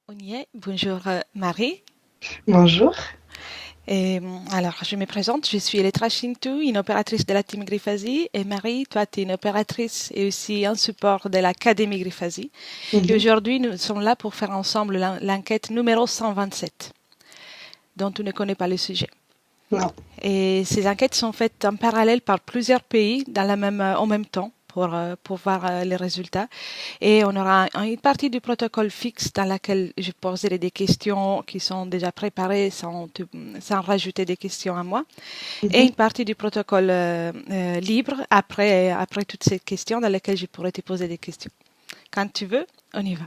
On y est. Bonjour Marie. Bonjour. Alors, je me présente, je suis Elettra Shintou, une opératrice de la team Grifasi. Et Marie, toi, tu es une opératrice et aussi un support de l'Académie Grifasi. Et Mhm. aujourd'hui, nous sommes là pour faire ensemble l'enquête numéro 127, dont tu ne connais pas le sujet. Non. Et ces enquêtes sont faites en parallèle par plusieurs pays en même temps pour voir les résultats. Et on aura une partie du protocole fixe dans laquelle je poserai des questions qui sont déjà préparées sans rajouter des questions à moi. Et Mhm. une partie du protocole libre après toutes ces questions dans lesquelles je pourrais te poser des questions. Quand tu veux, on y va.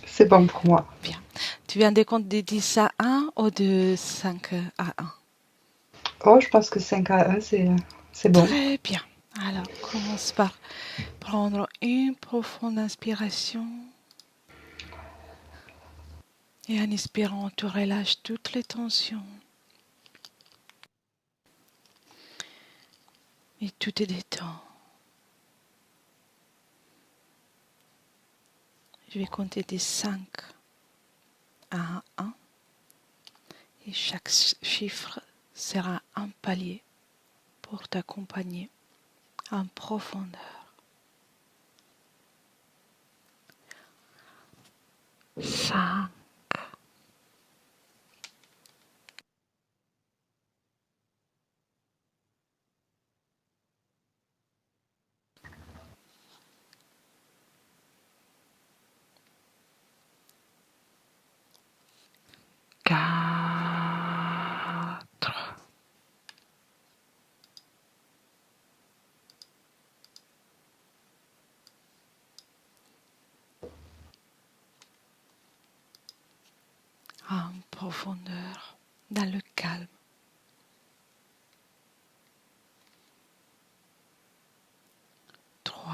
C'est bon pour moi. Bien. Tu viens des comptes de 10 à 1 ou de 5 à 1? Oh, je pense que 5 à 1, c'est bon. Très bien. Alors, commence par prendre une profonde inspiration et en inspirant, tu relâches toutes les tensions et tout te détend. Je vais compter de 5 à 1 et chaque chiffre sera un palier pour t'accompagner en profondeur. 5, 4, en profondeur, dans le calme. 3,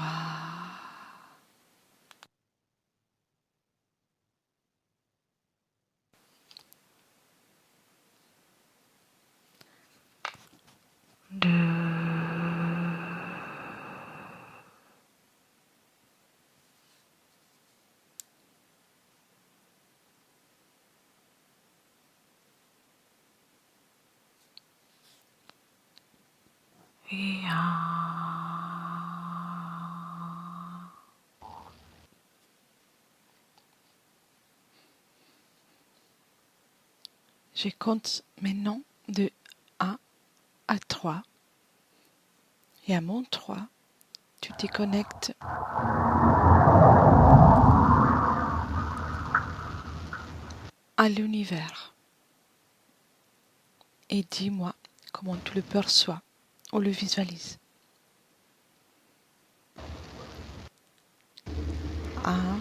2, et 1. Je compte maintenant de 1 à 3 et à mon 3, tu te connectes à l'univers et dis-moi comment tu le perçois ou le visualises. 1,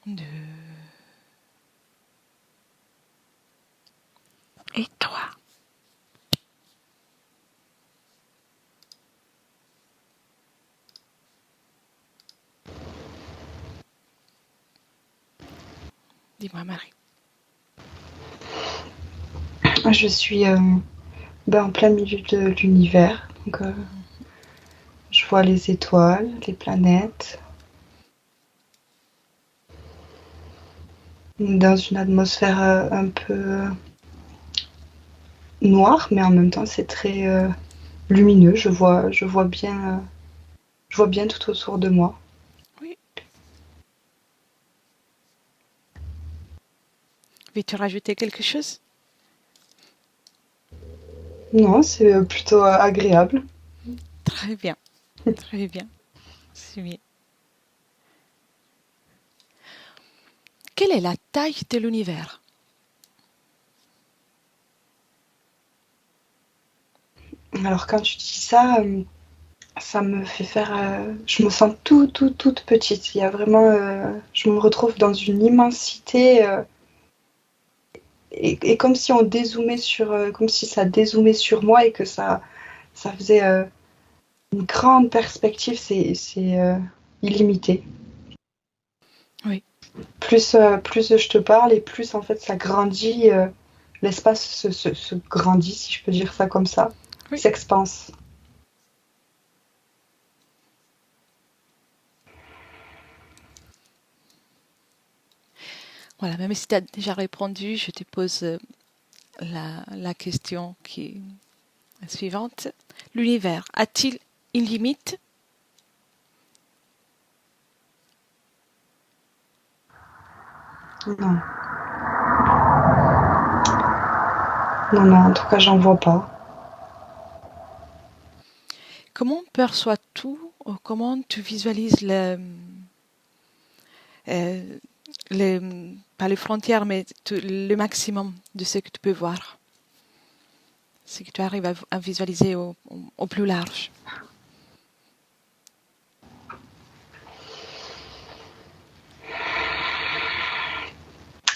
2 et 3. Dis-moi Marie. Je suis en plein milieu de l'univers. Donc, je vois les étoiles, les planètes, dans une atmosphère un peu noire, mais en même temps, c'est très lumineux. Je vois bien tout autour de moi. Oui. Veux-tu rajouter quelque chose? Non, c'est plutôt agréable. Très bien, très bien. C'est bien. Quelle est la taille de l'univers? Alors, quand tu dis ça, ça me fait faire. Je me sens toute petite. Il y a vraiment. Je me retrouve dans une immensité. Et comme si on dézoomait sur. Comme si ça dézoomait sur moi et que ça faisait une grande perspective. C'est illimité. Oui, Plus je te parle et plus en fait ça grandit. L'espace se grandit, si je peux dire ça comme ça. oui. S'expanse. Voilà, même si tu as déjà répondu, je te pose la question qui est suivante. L'univers a-t-il une limite? Non. Non, non, en tout cas, j'en vois pas. Comment perçois-tu ou comment tu visualises euh, pas les frontières, mais le maximum de ce que tu peux voir, ce que tu arrives à visualiser au plus large?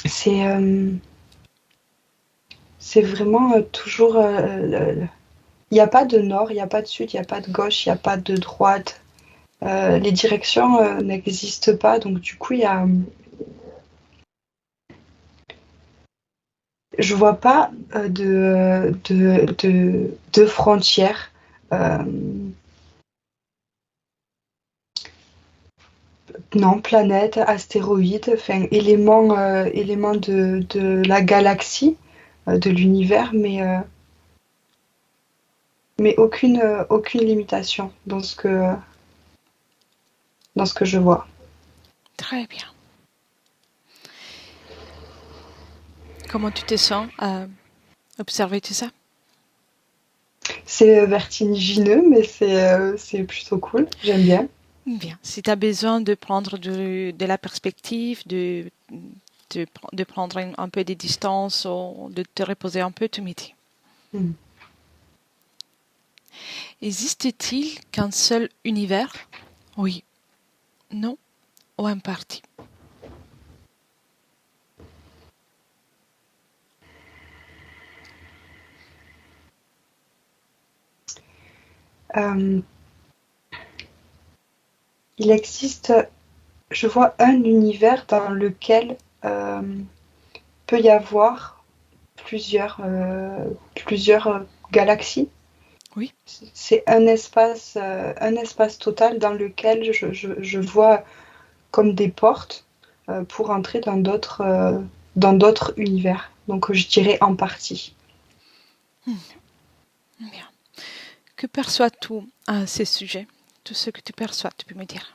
C'est c'est vraiment toujours... il n'y a pas de nord, il n'y a pas de sud, il n'y a pas de gauche, il n'y a pas de droite. Les directions n'existent pas, donc du coup, je vois pas de frontières. Euh, non, planète, astéroïde, enfin, éléments de la galaxie, de l'univers, mais aucune limitation dans ce que je vois. Très bien. Comment tu te sens à observer tout ça? C'est vertigineux, mais c'est plutôt cool, j'aime bien. Bien. Si tu as besoin de prendre de la perspective, de prendre un peu de distance ou de te reposer un peu, tu me dis. Mm. Existe-t-il qu'un seul univers? Oui, non ou en partie? Euh, il existe, je vois un univers dans lequel peut y avoir plusieurs galaxies. Oui, C'est un espace total dans lequel je vois comme des portes pour entrer dans d'autres univers. Donc je dirais en partie. bien. Que perçois-tu à ces sujets? Tout ce que tu perçois, tu peux me dire.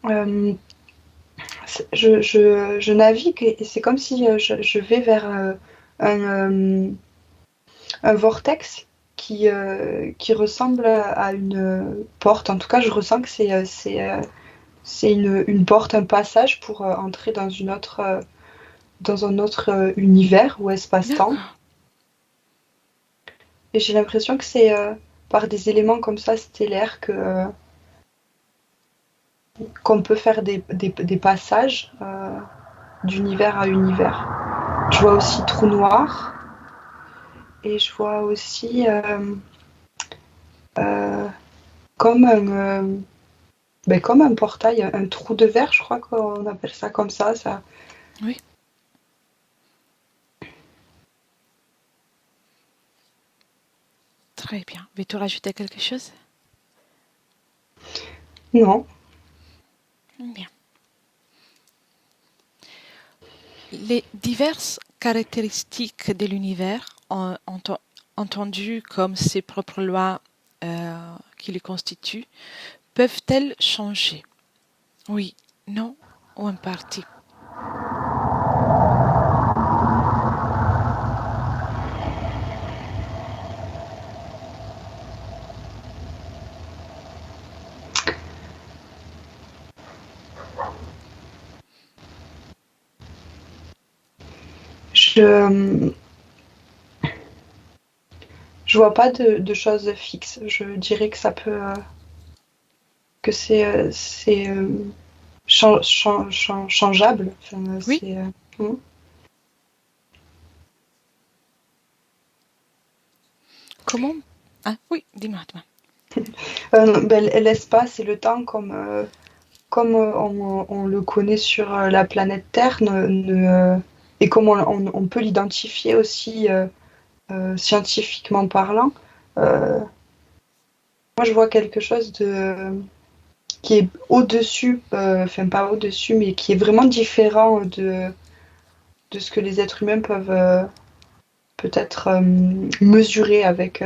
Euh, je navigue et c'est comme si je vais vers un vortex qui ressemble à une porte. En tout cas, je ressens que c'est une porte, un passage pour entrer dans un autre univers ou espace-temps. D'accord. Et j'ai l'impression que c'est par des éléments comme ça stellaires qu'on peut faire des passages d'univers à univers. Je vois aussi trou noir et je vois aussi euh, comme comme un portail, un trou de verre, je crois qu'on appelle ça comme ça. Oui, très bien. Veux-tu rajouter quelque chose? Non. Bien. Les diverses caractéristiques de l'univers, entendues comme ses propres lois qui le constituent, peuvent-elles changer? Oui, non ou en partie? Je je vois pas de choses fixes. Je dirais que ça peut que c'est changeable. Enfin, Oui, hmm. comment? Ah, oui, dis-moi, dis-moi. L'espace et le temps comme on le connaît sur la planète Terre et comme on peut l'identifier aussi scientifiquement parlant, moi je vois quelque chose qui est au-dessus, enfin pas au-dessus, mais qui est vraiment différent de ce que les êtres humains peuvent peut-être mesurer avec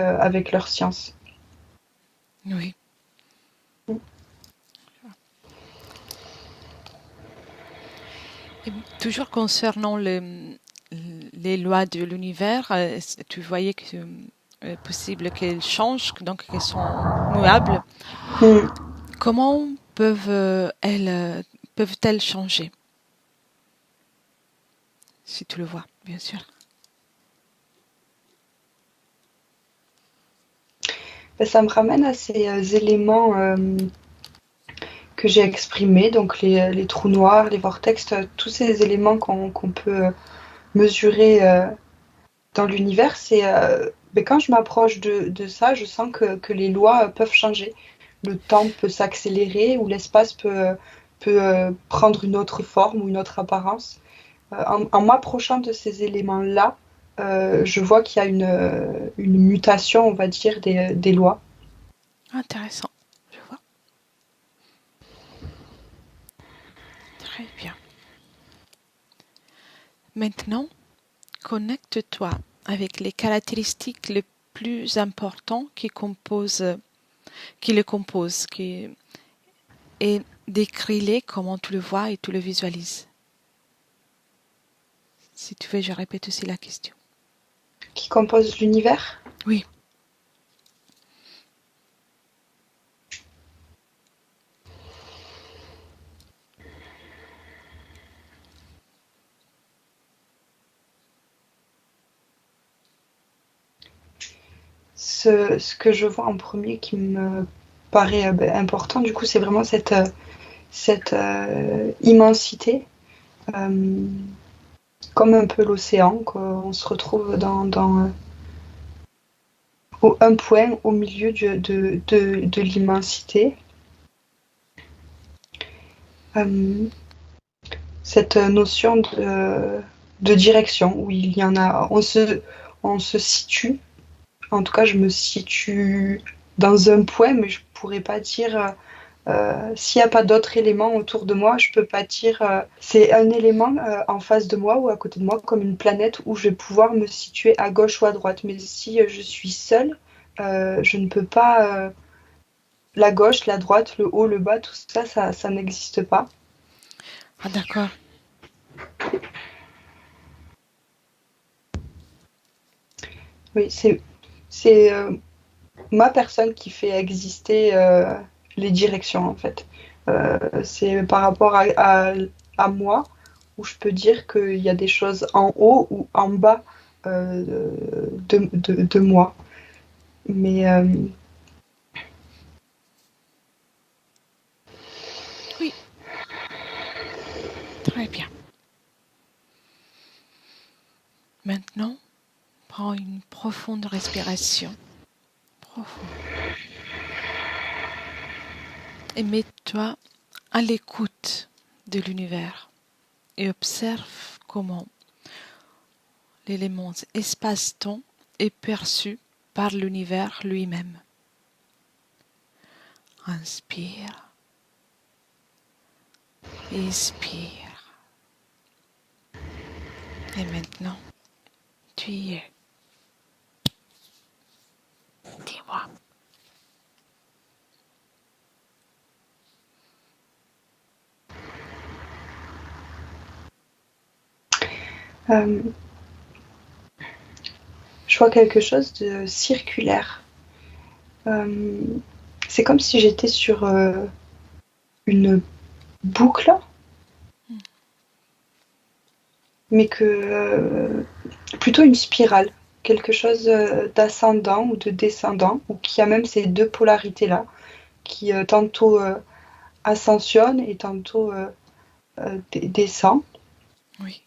leur science. Oui. Et toujours concernant les lois de l'univers, tu voyais que possible qu'elles changent, donc qu'elles sont muables. Mm. Comment peuvent-elles changer? Si tu le vois, bien sûr. Ben, ça me ramène à ces éléments que j'ai exprimés, donc les trous noirs, les vortex, tous ces éléments qu'on peut mesurer dans l'univers. Ben, quand je m'approche de ça, je sens que les lois peuvent changer. Le temps peut s'accélérer ou l'espace peut prendre une autre forme ou une autre apparence. En m'approchant de ces éléments-là, je vois qu'il y a une mutation, on va dire, des lois. Intéressant, je vois. Très bien. Maintenant, connecte-toi avec les caractéristiques les plus importantes qui le composent, et décris-les comment tu le vois et tu le visualises. Si tu veux, je répète aussi la question. Qui compose l'univers. Oui. Ce que je vois en premier qui me paraît important, du coup, c'est vraiment cette immensité, euh, comme un peu l'océan, qu'on se retrouve un point au milieu de l'immensité. Euh, cette notion de direction, où il y en a, on se situe. En tout cas, je me situe dans un point, mais je pourrais pas dire s'il n'y a pas d'autres éléments autour de moi, je peux pas dire c'est un élément en face de moi ou à côté de moi, comme une planète où je vais pouvoir me situer à gauche ou à droite. Mais si je suis seule, je ne peux pas. La gauche, la droite, le haut, le bas, tout ça, ça n'existe pas. Ah, d'accord. Oui, c'est ma personne qui fait exister les directions en fait. C'est par rapport à moi où je peux dire qu'il y a des choses en haut ou en bas de moi. Mais Oui, très bien. Maintenant, prends une profonde respiration. Profonde. Et mets-toi à l'écoute de l'univers et observe comment l'élément espace-temps est perçu par l'univers lui-même. Inspire, expire. Et maintenant, tu y es. Dis-moi. euh, je vois quelque chose de circulaire. Euh, c'est comme si j'étais sur une boucle, mais que plutôt une spirale, quelque chose d'ascendant ou de descendant, ou qui a même ces deux polarités-là, qui tantôt ascensionne et tantôt descend. Oui.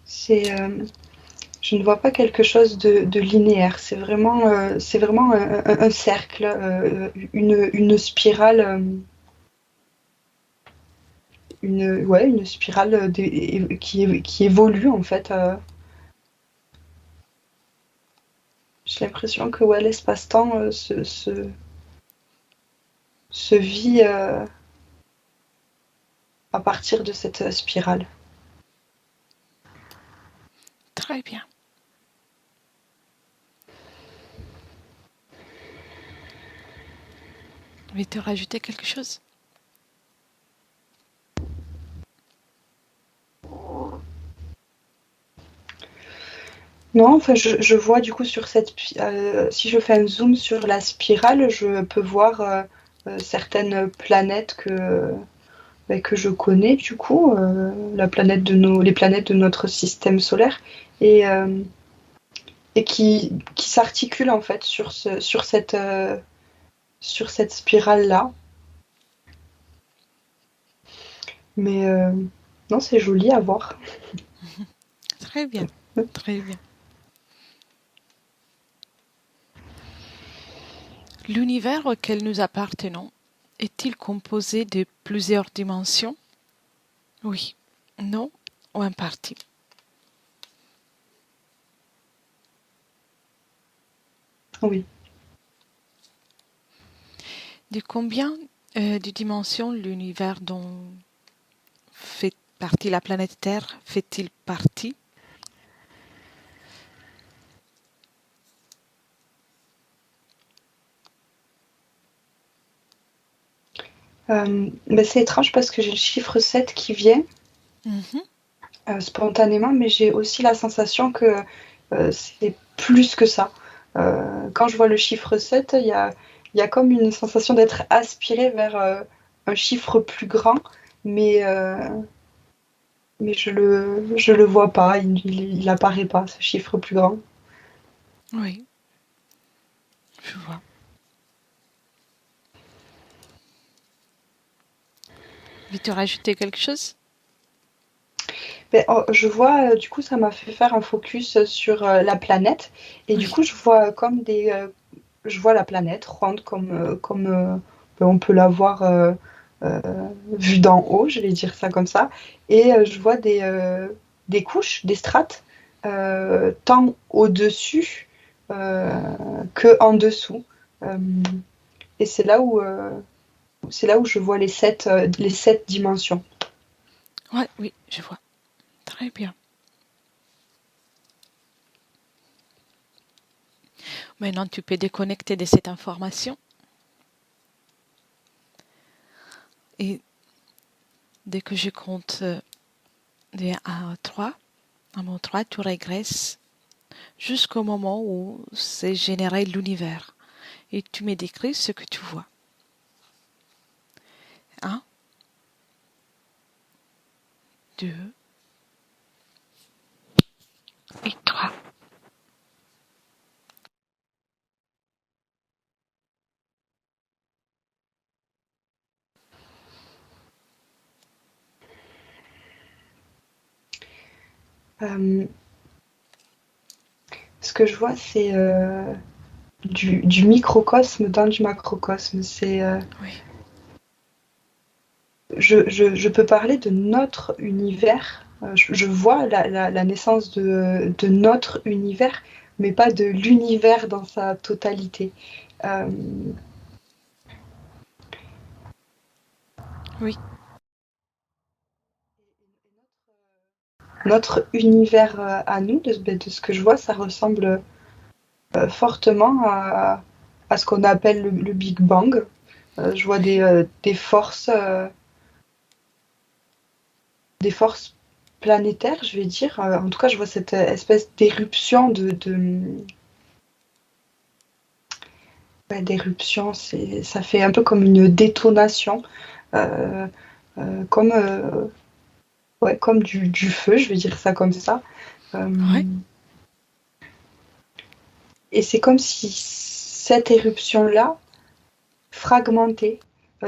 C'est, je ne vois pas quelque chose de linéaire, c'est vraiment un cercle, une spirale. Une spirale qui évolue en fait. J'ai l'impression que ouais, l'espace-temps se vit à partir de cette spirale. Très bien. Je vais te rajouter quelque chose. Non, enfin, je vois du coup sur si je fais un zoom sur la spirale, je peux voir certaines planètes que je connais du coup, les planètes de notre système solaire et, euh, et qui s'articulent en fait sur cette spirale-là. Mais non, c'est joli à voir. Très bien. Très bien. L'univers auquel nous appartenons est-il composé de plusieurs dimensions? Oui, non ou en partie. Oui. De combien de dimensions l'univers dont fait partie la planète Terre fait-il partie? Ben, c'est étrange parce que j'ai le chiffre 7 qui vient Mhm. spontanément, mais j'ai aussi la sensation que c'est plus que ça. Quand je vois le chiffre 7, il y a comme une sensation d'être aspiré vers un chiffre plus grand, mais, euh, mais je le vois pas, il apparaît pas, ce chiffre plus grand. Oui, je vois. Veux-tu rajouter quelque chose? Ben, oh, je vois, du coup, ça m'a fait faire un focus sur la planète, et du Oui, coup, je vois comme je vois la planète ronde ben, on peut la voir euh, vue d'en haut, je vais dire ça comme ça, et je vois des couches, des strates, tant au-dessus euh, que en dessous. Euh, et c'est là où je vois les sept dimensions. ouais, oui, je vois. Très bien. Maintenant, tu peux déconnecter de cette information et dès que je compte de 1 à 3, à mon 3, tu régresses jusqu'au moment où s'est généré l'univers et tu me décris ce que tu vois. 1, 2 et 3. Euh, Ce que je vois, c'est du microcosme dans du macrocosme. Oui, Je peux parler de notre univers. Je vois la naissance de notre univers, mais pas de l'univers dans sa totalité. Euh, oui, Notre univers à nous, de ce que je vois, ça ressemble fortement à ce qu'on appelle le Big Bang. Je vois oui. des forces planétaires, je vais dire. En tout cas, je vois cette espèce d'éruption d'éruption. Ça fait un peu comme une détonation, euh, euh, comme, euh, ouais, comme du feu, je vais dire ça comme ça. Euh, Ouais. et c'est comme si cette éruption-là fragmentait.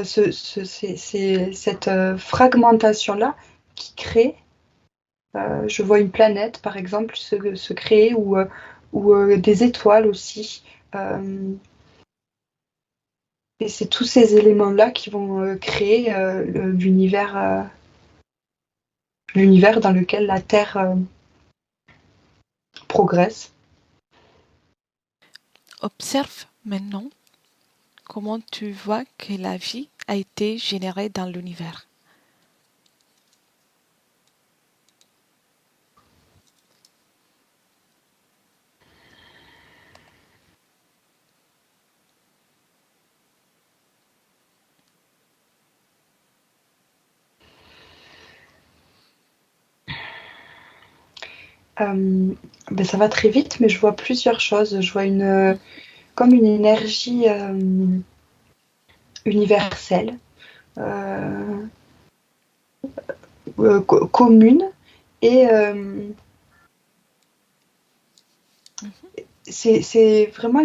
C'est cette fragmentation-là qui crée. Je vois une planète, par exemple, se créer ou des étoiles aussi. Euh, et c'est tous ces éléments-là qui vont créer l'univers dans lequel la Terre progresse. Observe maintenant comment tu vois que la vie a été générée dans l'univers. Ça va très vite, mais je vois plusieurs choses. Je vois comme une énergie universelle, euh, commune, et c'est vraiment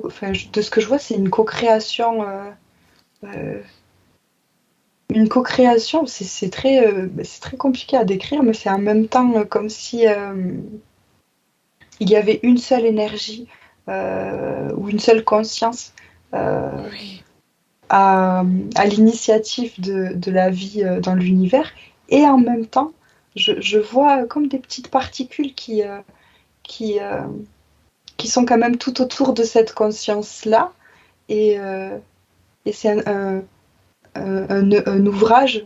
enfin, de ce que je vois, c'est une co-création. Euh, une co-création, c'est très compliqué à décrire, mais c'est en même temps comme si il y avait une seule énergie ou une seule conscience euh, Oui, à, à l'initiative de la vie dans l'univers. Et en même temps, je vois comme des petites particules qui, euh, qui sont quand même tout autour de cette conscience-là. Et, euh, et c'est un ouvrage,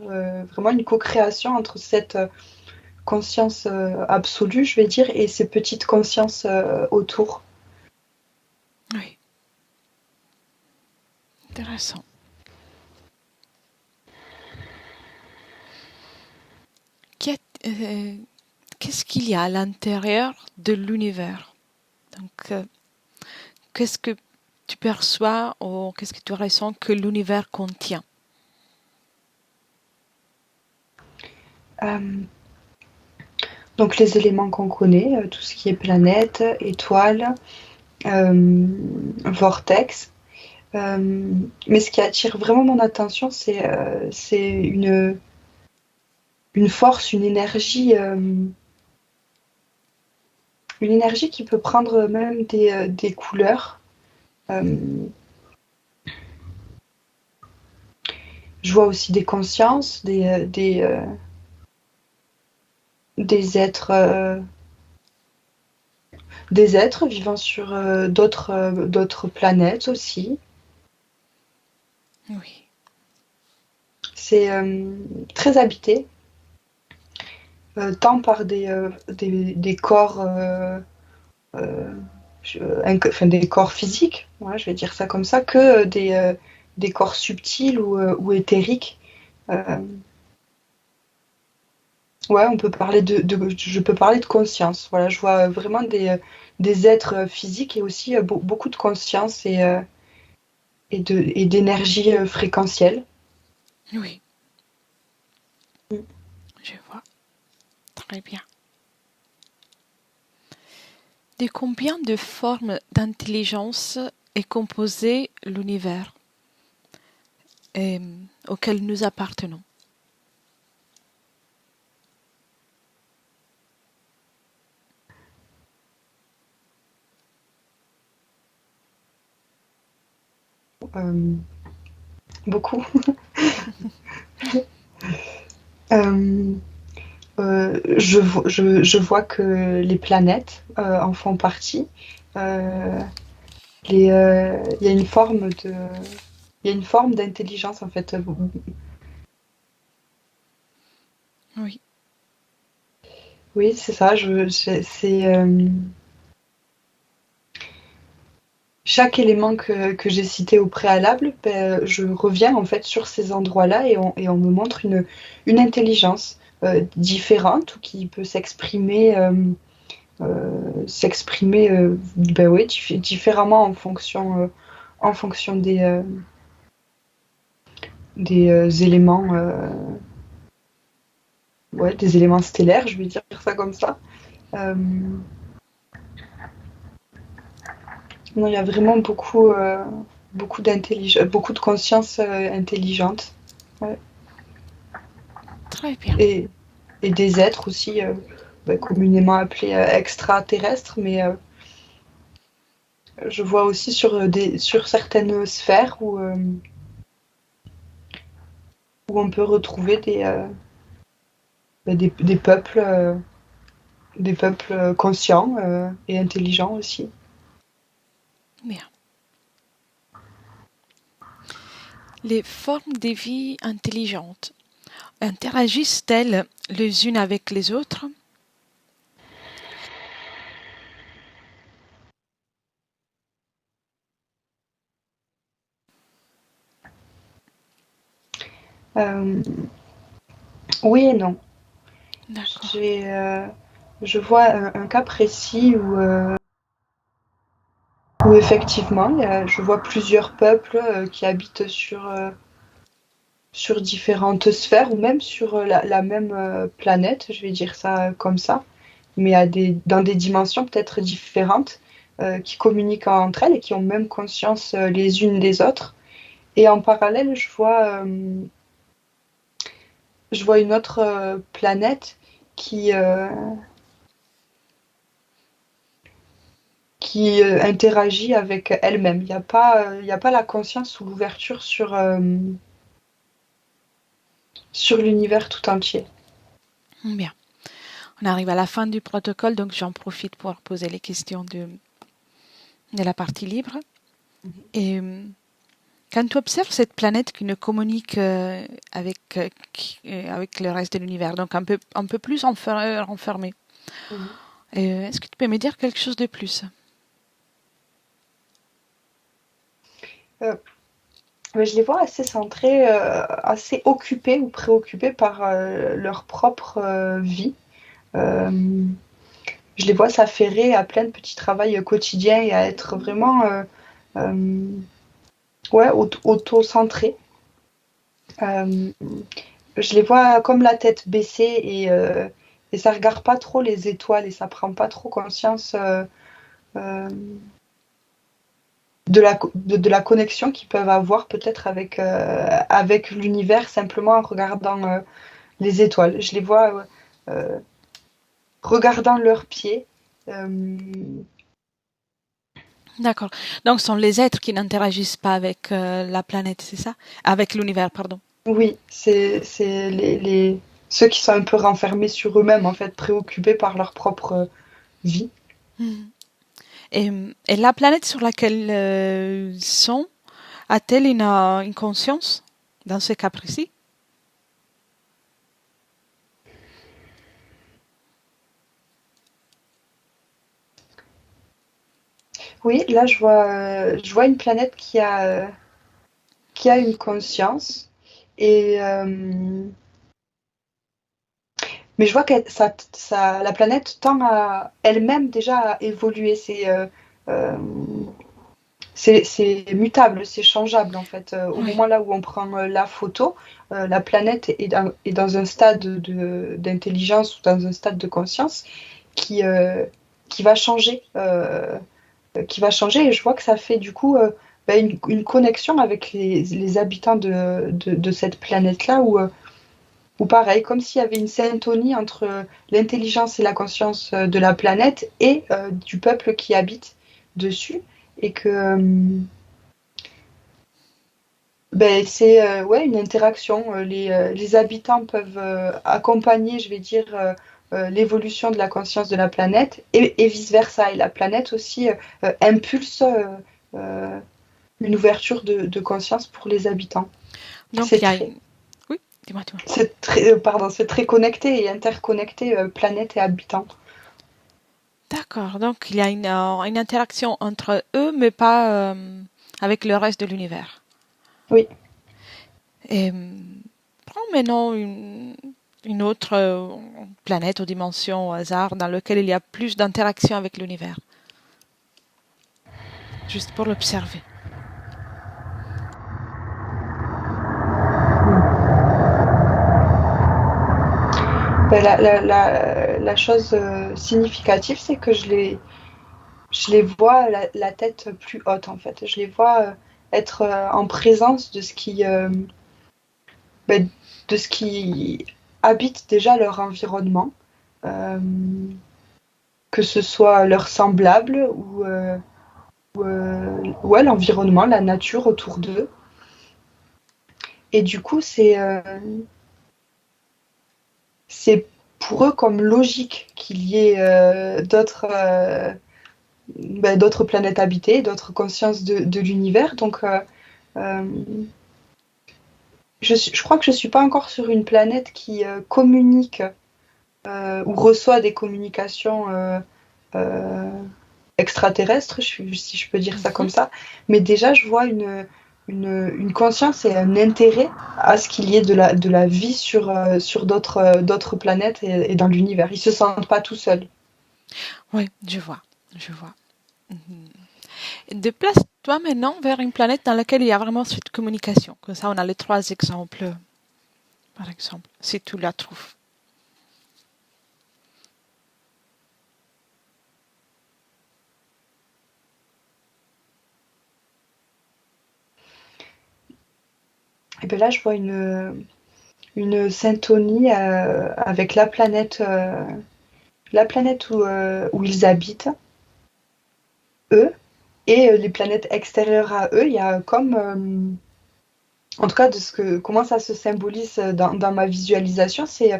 vraiment une co-création entre cette conscience absolue, je vais dire, et ces petites consciences autour. oui, intéressant. Qu'est- euh, Qu'est-ce qu'il y a à l'intérieur de l'univers? Donc, qu'est-ce que tu perçois ou qu'est-ce que tu ressens que l'univers contient? Euh, donc les éléments qu'on connaît, tout ce qui est planète, étoile, euh, vortex. Mais ce qui attire vraiment mon attention, c'est une force, une énergie qui peut prendre même des couleurs. Euh, je vois aussi des consciences, des des êtres vivant sur d'autres planètes aussi. Oui, C'est très habité, tant par des corps, euh, enfin, des corps physiques, ouais, je vais dire ça comme ça, que des corps subtils ou éthériques. Euh, ouais, on peut parler je peux parler de conscience. Voilà, je vois vraiment des êtres physiques et aussi beaucoup de conscience et d'énergie fréquentielle. oui, je vois. Très bien. De combien de formes d'intelligence est composé l'univers euh, auquel nous appartenons? Euh, beaucoup. Euh, je vois que les planètes en font partie. Euh, il y a une forme il y a une forme d'intelligence en fait. Oui, Oui, c'est ça. Chaque élément que j'ai cité au préalable, ben, je reviens en fait sur ces endroits-là et on me montre une intelligence différente ou qui peut s'exprimer ben oui, différemment en fonction des éléments, ouais, des éléments stellaires, je vais dire ça comme ça. Euh, non, il y a vraiment beaucoup de conscience intelligente. Ouais. très bien. Et, et des êtres aussi bah, communément appelés extraterrestres, mais je vois aussi sur certaines sphères où on peut retrouver bah, des peuples conscients et intelligents aussi. Bien. Les formes de vie intelligentes interagissent-elles les unes avec les autres? Euh, oui et non. D'accord. J'ai, je vois un cas précis où effectivement, je vois plusieurs peuples qui habitent sur différentes sphères ou même sur la même planète, je vais dire ça comme ça, mais dans des dimensions peut-être différentes, qui communiquent entre elles et qui ont même conscience les unes des autres. Et en parallèle, je vois une autre planète qui, euh, qui interagit avec elle-même. Il y a pas la conscience ou l'ouverture sur l'univers tout entier. Bien. On arrive à la fin du protocole, donc j'en profite pour poser les questions de la partie libre. Et quand tu observes cette planète qui ne communique avec le reste de l'univers, donc un peu plus renfermée, Mhm. est-ce que tu peux me dire quelque chose de plus? Euh, mais je les vois assez centrés, assez occupés ou préoccupés par leur propre vie. Euh, je les vois s'affairer à plein de petits travails quotidiens et à être vraiment euh, ouais, auto-centrés. Euh, je les vois comme la tête baissée et ça regarde pas trop les étoiles et ça prend pas trop conscience euh, de la connexion qu'ils peuvent avoir peut-être avec l'univers simplement en regardant les étoiles. Je les vois regardant leurs pieds. Euh, D'accord. Donc, ce sont les êtres qui n'interagissent pas avec la planète, c'est ça? Avec l'univers, pardon. oui, c'est ceux qui sont un peu renfermés sur eux-mêmes, en fait, préoccupés par leur propre vie. Mhm. Et la planète sur laquelle ils sont, a-t-elle une conscience dans ce cas précis? Oui, là, je vois une planète qui a une conscience. Et, mais je vois que la planète tend à elle-même déjà à évoluer. Euh, c'est mutable, c'est changeable en fait. Au Oui. moment là où on prend la photo, la planète est dans un stade d'intelligence ou dans un stade de conscience qui, euh, qui va changer. Qui va changer et je vois que ça fait du coup une connexion avec les habitants de cette planète-là où pareil, comme s'il y avait une syntonie entre l'intelligence et la conscience de la planète et du peuple qui habite dessus et que c'est ouais, une interaction. Les habitants peuvent accompagner, je vais dire, l'évolution de la conscience de la planète et vice-versa. Et la planète aussi impulse euh, une ouverture de conscience pour les habitants. Donc, C'est il y a très, une... Oui, dis-moi, dis-moi. pardon, c'est très connecté et interconnecté, planète et habitants. D'accord. Donc, il y a une interaction entre eux, mais pas avec le reste de l'univers. Oui. Et prends maintenant une autre planète ou dimension au hasard dans laquelle il y a plus d'interaction avec l'univers, juste pour l'observer. Ben, la chose significative, c'est que je les vois la tête plus haute en fait. Je les vois être en présence ben, de ce qui habite déjà leur environnement, euh, que ce soit leurs semblables ou ouais, l'environnement, la nature autour d'eux. Et du coup, c'est pour eux comme logique qu'il y ait d'autres planètes habitées, d'autres consciences de l'univers. Donc, euh, je crois que je suis pas encore sur une planète qui communique ou reçoit des communications euh, extraterrestres, si je peux dire ça Mhm. comme ça. Mais déjà, je vois une conscience et un intérêt à ce qu'il y ait de la vie sur d'autres planètes et dans l'univers. Ils se sentent pas tout seuls. Oui, je vois, je vois. Mhm. Déplace-toi maintenant vers une planète dans laquelle il y a vraiment cette communication. Comme ça, on a les trois exemples, par exemple, si tu la trouves. Et bien là, je vois une syntonie avec la planète où ils habitent, eux, et les planètes extérieures à eux. Il y a comme, en tout cas, comment ça se symbolise dans ma visualisation, c'est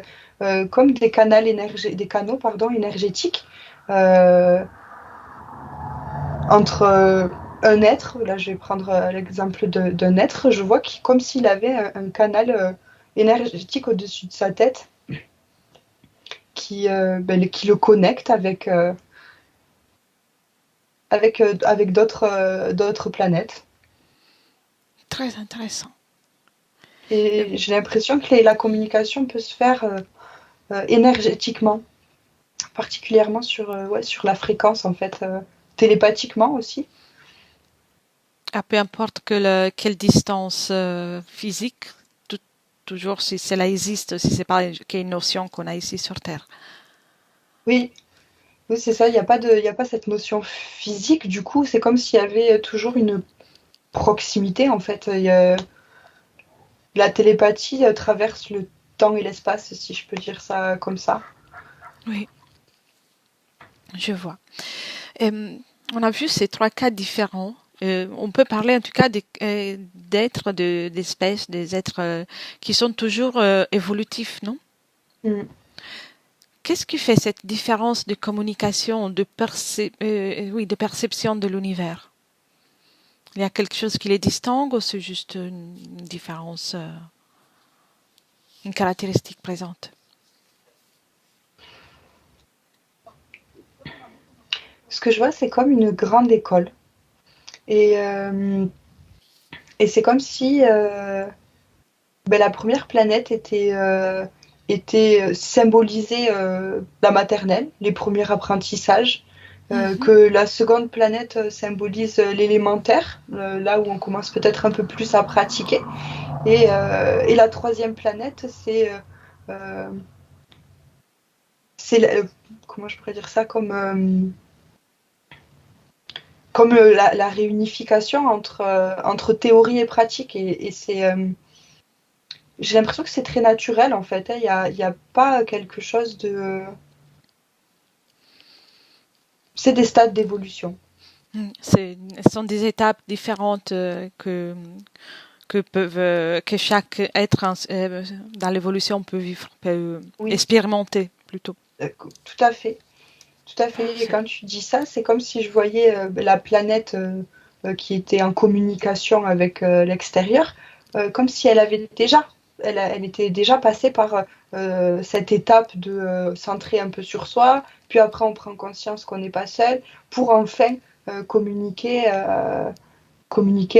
comme des canaux pardon, énergétiques euh, entre un être. Là, je vais prendre l'exemple d'un être. Je vois comme s'il avait un canal énergétique au-dessus de sa tête qui le connecte avec d'autres planètes. Très intéressant. Et j'ai l'impression que la communication peut se faire énergétiquement, particulièrement ouais, sur la fréquence, en fait, télépathiquement aussi. Ah, peu importe quelle distance physique, tout- toujours si cela existe, si c'est pas une notion qu'on a ici sur Terre. Oui, oui, c'est ça, il y a pas cette notion physique, du coup, c'est comme s'il y avait toujours une proximité, en fait. La télépathie traverse le temps et l'espace, si je peux dire ça comme ça. Oui, je vois. Euh, on a vu ces trois cas différents. On peut parler en tout cas d'êtres, d'espèces, des êtres qui sont toujours évolutifs, non? Mm. Qu'est-ce qui fait cette différence de communication, oui, de perception de l'univers? Il y a quelque chose qui les distingue ou c'est juste une différence, une caractéristique présente? Ce que je vois, c'est comme une grande école. Et, euh, et c'est comme si la première planète était symbolisée la maternelle, les premiers apprentissages, Mhm. que la seconde planète symbolise l'élémentaire, là où on commence peut-être un peu plus à pratiquer. Et la troisième planète, euh, c'est comment je pourrais dire ça, comme la réunification entre théorie et pratique. Et j'ai l'impression que c'est très naturel en fait, hein. Il y a pas quelque chose de. C'est des stades d'évolution. Ce sont des étapes différentes que chaque être dans l'évolution peut vivre, peut Oui, expérimenter plutôt. tout à fait. Tout à fait. Et Parfait. quand tu dis ça, c'est comme si je voyais la planète qui était en communication avec l'extérieur, comme si elle avait déjà, elle était déjà passée par cette étape de centrer un peu sur soi, puis après on prend conscience qu'on n'est pas seul, pour enfin communiquer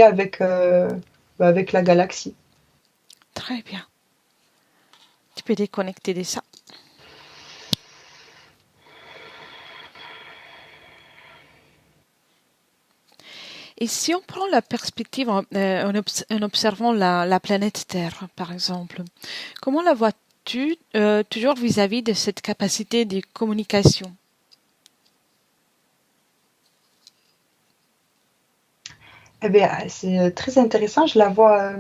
avec la galaxie. Très bien. Tu peux déconnecter de ça. Et si on prend la perspective en observant la planète Terre, par exemple, comment la vois-tu toujours vis-à-vis de cette capacité de communication? Eh bien, c'est très intéressant. Je la vois,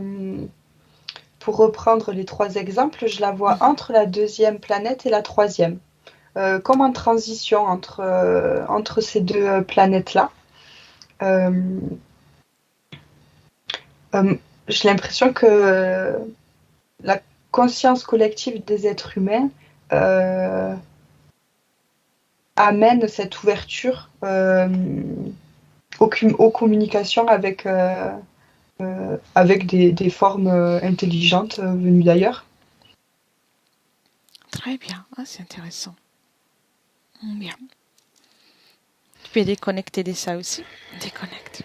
pour reprendre les trois exemples, je la vois Mhm. entre la deuxième planète et la troisième. Comme en transition entre ces deux planètes-là. Euh, euh, j'ai l'impression que la conscience collective des êtres humains euh, amène cette ouverture aux communications avec des formes intelligentes venues d'ailleurs. Très bien. Ah, c'est intéressant. Bien. Tu peux déconnecter de ça aussi. Déconnecte.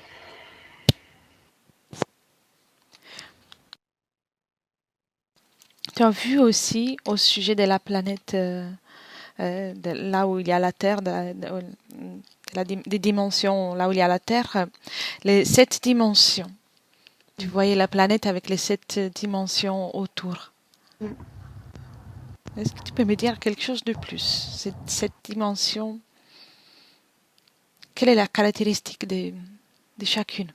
Tu as vu aussi au sujet de la planète, là où il y a la Terre, des dimensions, là où il y a la Terre, les 7 dimensions. Tu voyais la planète avec les 7 dimensions autour. Mm. Est-ce que tu peux me dire quelque chose de plus? Cette dimension, quelle est la caractéristique de chacune?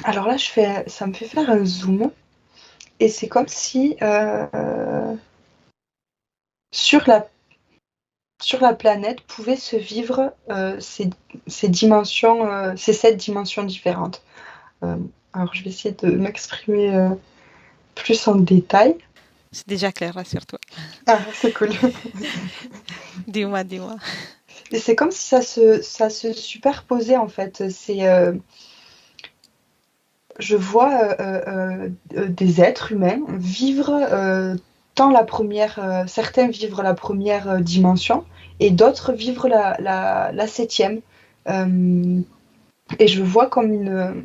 Alors là, ça me fait faire un zoom et c'est comme si sur sur la planète pouvaient se vivre ces dimensions, ces 7 dimensions différentes. Euh, alors je vais essayer de m'exprimer plus en détail. C'est déjà clair, rassure-toi. Ah, c'est cool. Dis-moi, dis-moi. Et c'est comme si ça se superposait en fait. Je vois des êtres humains vivre certains vivre la première dimension et d'autres vivre la septième. Euh, et je vois comme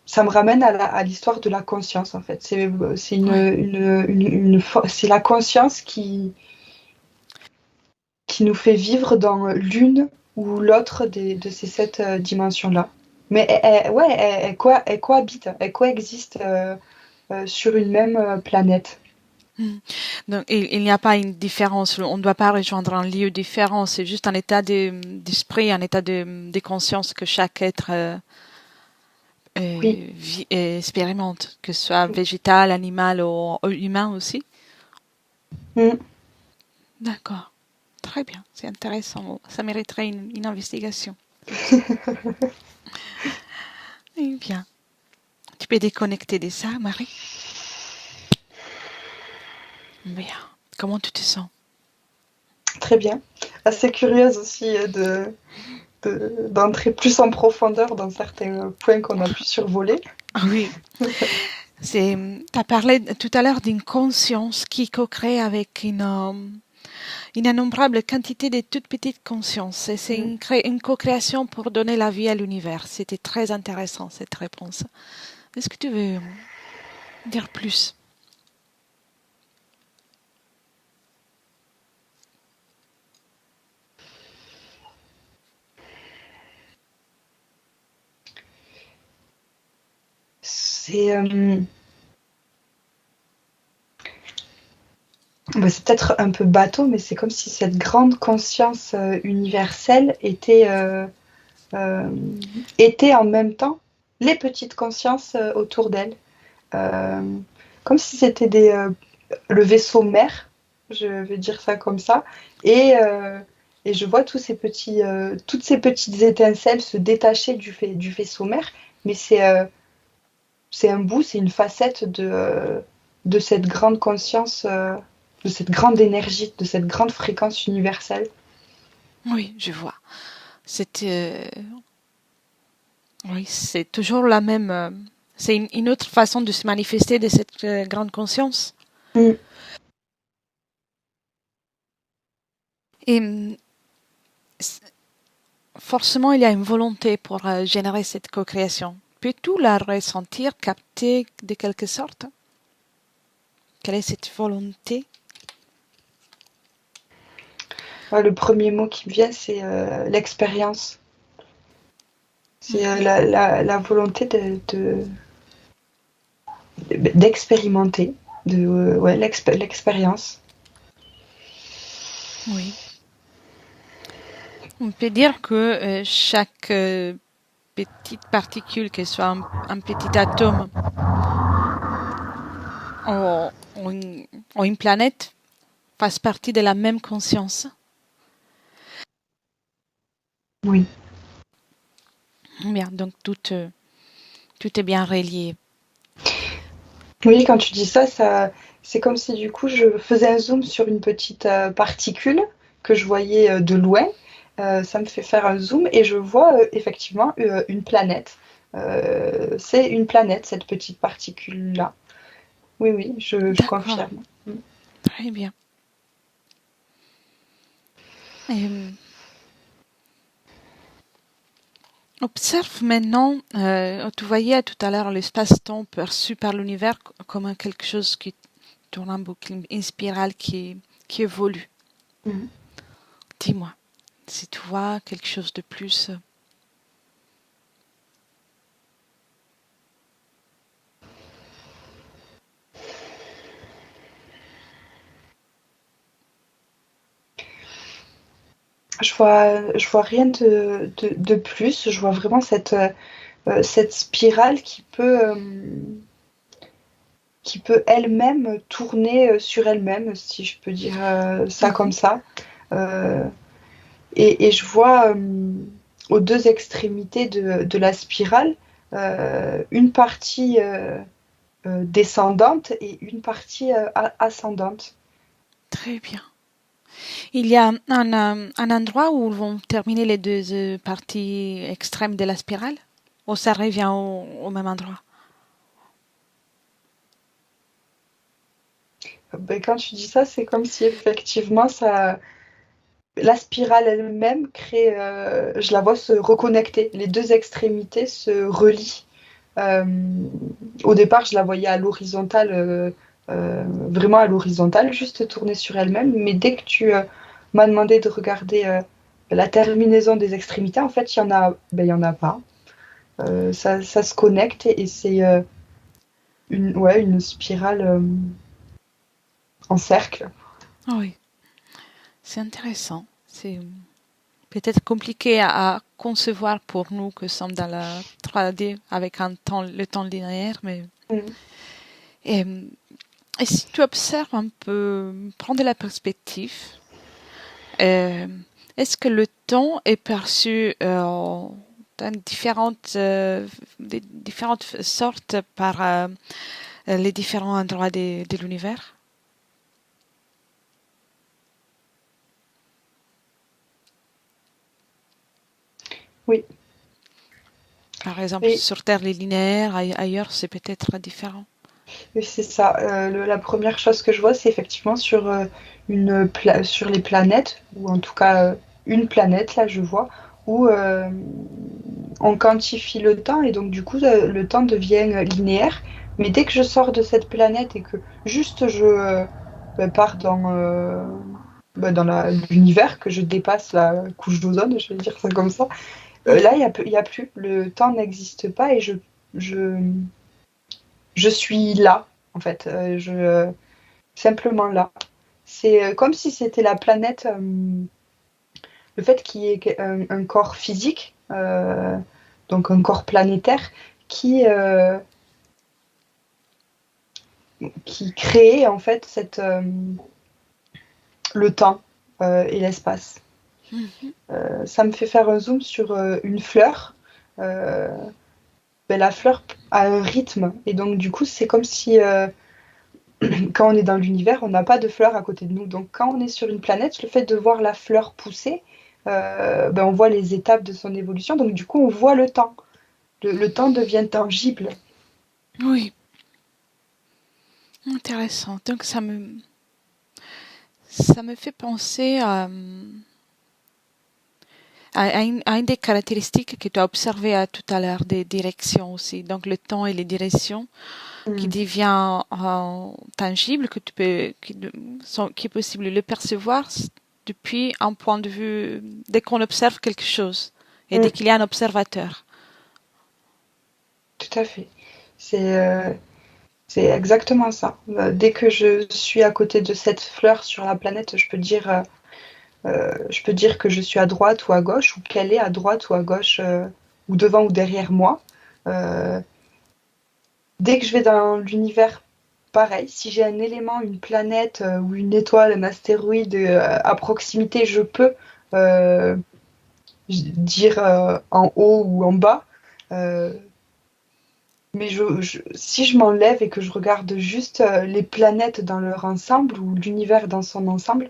ça me ramène à l'histoire de la conscience en fait. Ouais. C'est la conscience qui nous fait vivre dans l'une ou l'autre de ces 7 dimensions-là. Mais elles cohabitent, elles coexistent sur une même planète. Hmm. Donc, il n'y a pas une différence. On ne doit pas rejoindre un lieu différent. C'est juste un état d'esprit, un état de conscience que chaque être Oui. expérimente, que ce soit végétal, animal ou humain aussi. Mm. D'accord. Très bien. C'est intéressant. Ça mériterait une investigation. Eh bien. Tu peux déconnecter de ça, Marie? Bien. Comment tu te sens? Très bien. Assez curieuse aussi d'entrer plus en profondeur dans certains points qu'on a pu survoler. Ah oui. Tu as parlé tout à l'heure d'une conscience qui co-crée avec une innombrable quantité de toutes petites consciences. Et c'est Mm. une co-création pour donner la vie à l'univers. C'était très intéressant, cette réponse. Est-ce que tu veux dire plus? C'est c'est peut-être un peu bateau, mais c'est comme si cette grande conscience universelle euh, était en même temps les petites consciences autour d'elle. Euh, Comme si c'était le vaisseau mère, je vais dire ça comme ça, et je vois toutes ces petites étincelles se détacher du vaisseau mère, mais c'est un bout, c'est une facette de cette grande conscience, de cette grande énergie, de cette grande fréquence universelle. Oui, je vois. C'est oui, c'est toujours la même. C'est une autre façon de se manifester de cette grande conscience. Mm. Et forcément, il y a une volonté pour générer cette co-création. Peux-tu la ressentir, capter de quelque sorte? Quelle est cette volonté? Ouais, le premier mot qui me vient, c'est l'expérience. C'est Mhm. la volonté d'expérimenter, ouais, l'expérience. Oui. On peut dire que chaque petite particule, que ce soit un petit atome ou une planète, fasse partie de la même conscience. Oui. Bien, donc tout est bien relié. Oui, quand tu dis ça, c'est comme si du coup je faisais un zoom sur une petite particule que je voyais de loin. Ça me fait faire un zoom et je vois effectivement une planète. C'est une planète, cette petite particule-là. Oui, oui, je D'accord, confirme. Mm. très bien. Et, observe maintenant, tu voyais tout à l'heure l'espace-temps perçu par l'univers comme quelque chose qui tourne en boucle, une spirale qui évolue. Mm. Dis-moi, si tu vois quelque chose de plus. Je vois rien de plus. Je vois vraiment cette spirale qui peut elle-même tourner sur elle-même, si je peux dire ça comme Mhm. ça. Euh, et je vois aux deux extrémités de la spirale une partie descendante et une partie ascendante. Très bien. Il y a un endroit où vont terminer les deux parties extrêmes de la spirale? Ou ça revient au même endroit? Ben, quand tu dis ça, c'est comme si effectivement la spirale elle-même crée, je la vois se reconnecter. Les deux extrémités se relient. Euh, Au départ, je la voyais à l'horizontale, vraiment à l'horizontale, juste tourner sur elle-même. Mais dès que tu m'as demandé de regarder la terminaison des extrémités, en fait, il y en a pas. Ça se connecte et c'est ouais, une spirale en cercle. Ah oui, c'est intéressant. C'est peut-être compliqué à concevoir pour nous que sommes dans la 3D avec le temps linéaire, mais Mm. et, et si tu observes un peu, prends de la perspective, euh, est-ce que le temps est perçu dans différentes sortes par les différents endroits de l'univers? Oui, Par exemple, oui, sur Terre, les linéaires, ailleurs, c'est peut-être différent. oui, c'est ça. La première chose que je vois, c'est effectivement sur, sur les planètes, ou en tout cas une planète, là, je vois, où on quantifie le temps et donc du coup, le temps devient linéaire. Mais dès que je sors de cette planète et que juste je pars dans l'univers, que je dépasse la couche d'ozone, je vais dire ça comme ça, là, Mhm. il y a plus. Le temps n'existe pas et je, je suis là, en fait. Simplement là. C'est comme si c'était la planète, le fait qu'il y ait un corps physique, donc un corps planétaire, qui, euh, qui crée en fait le temps et l'espace. Mhm. Ça me fait faire un zoom sur une fleur. Euh, ben, la fleur a un rythme et donc du coup c'est comme si quand on est dans l'univers, on n'a pas de fleurs à côté de nous. Donc quand on est sur une planète, le fait de voir la fleur pousser, ben, on voit les étapes de son évolution. Donc du coup, on voit le temps. Le temps devient tangible. Oui, intéressant. Donc ça me fait penser à une des caractéristiques que tu as observé tout à l'heure, des directions aussi. Donc le temps et les directions qui Mm. devient tangible, que tu peux, qui est possible de le percevoir depuis un point de vue, dès qu'on observe quelque chose et dès Mm. qu'il y a un observateur. Tout à fait. C'est c'est exactement ça. Dès que je suis à côté de cette fleur sur la planète, je peux dire que je suis à droite ou à gauche, ou qu'elle est à droite ou à gauche, ou devant ou derrière moi. Euh, Dès que je vais dans l'univers, pareil, si j'ai un élément, une planète ou une étoile, un astéroïde à proximité, je peux euh, dire en haut ou en bas. Euh, Mais si je m'enlève et que je regarde juste les planètes dans leur ensemble ou l'univers dans son ensemble,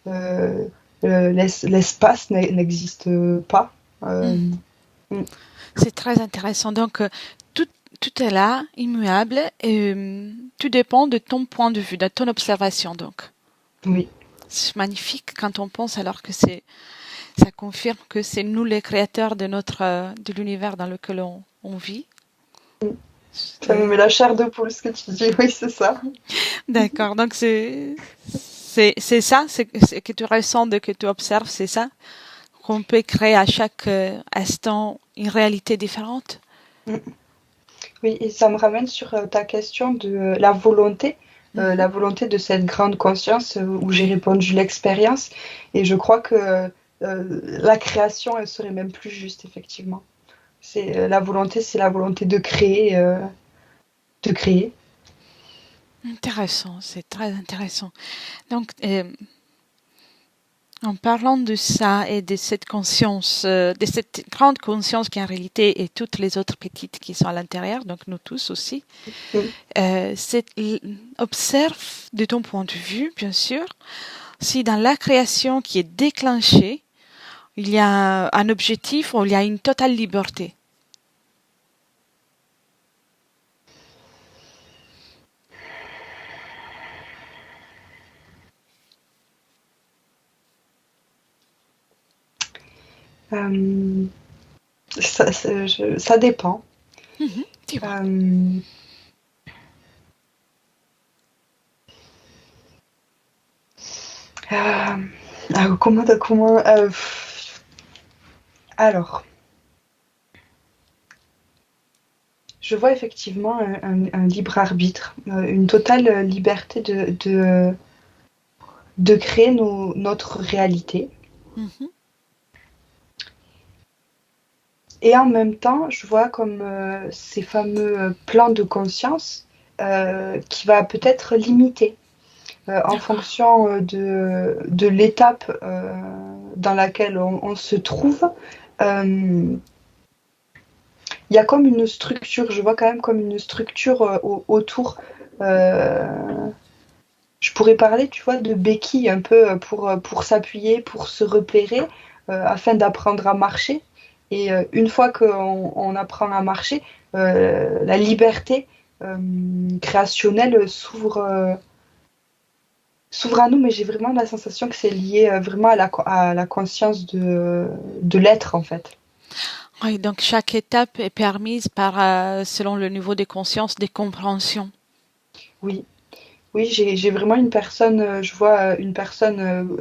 euh, l'espace n'existe pas. Hmm. Mm, C'est très intéressant. Donc, tout, tout est là, immuable, et tout dépend de ton point de vue, de ton observation. Donc, oui, c'est magnifique quand on pense alors que ça confirme que c'est nous les créateurs de de l'univers dans lequel on vit. ça me Et- met la chair de poule ce que tu dis. Oui, c'est ça. D'accord. Donc, c'est ça, c'est que tu ressens, de que tu observes, c'est ça, qu'on peut créer à chaque instant une réalité différente. Mm. Oui, et ça me ramène sur ta question de Mhm. la volonté de cette grande conscience où j'ai Oui. répondu l'expérience. Et je crois que la création, elle serait même plus juste, effectivement. C'est la volonté de créer, de créer. Intéressant, c'est très intéressant. Donc, en parlant de ça et de cette conscience, de cette grande conscience qui en réalité est toutes les autres petites qui sont à l'intérieur, donc nous tous aussi, Mm. observe de ton point de vue, bien sûr, si dans la création qui est déclenchée, il y a un objectif ou il y a une totale liberté. Euh, ça dépend. Mhm, dis-moi. Euh, euh, alors, je vois effectivement un libre arbitre, une totale liberté de créer notre réalité. Mhm, Et en même temps, je vois comme ces fameux plans de conscience qui va peut-être limiter en fonction de l'étape dans laquelle on se trouve. Il y a comme une structure, je vois quand même comme une structure autour. Euh, je pourrais parler, tu vois, de béquilles un peu pour s'appuyer, pour se repérer, afin d'apprendre à marcher. Et une fois qu'on apprend à marcher, la liberté créationnelle s'ouvre à nous, mais j'ai vraiment la sensation que c'est lié vraiment à la conscience de l'être, en fait. oui, donc chaque étape est permise par, selon le niveau de conscience, des compréhensions. Oui, oui, j'ai vraiment une personne, je vois une personne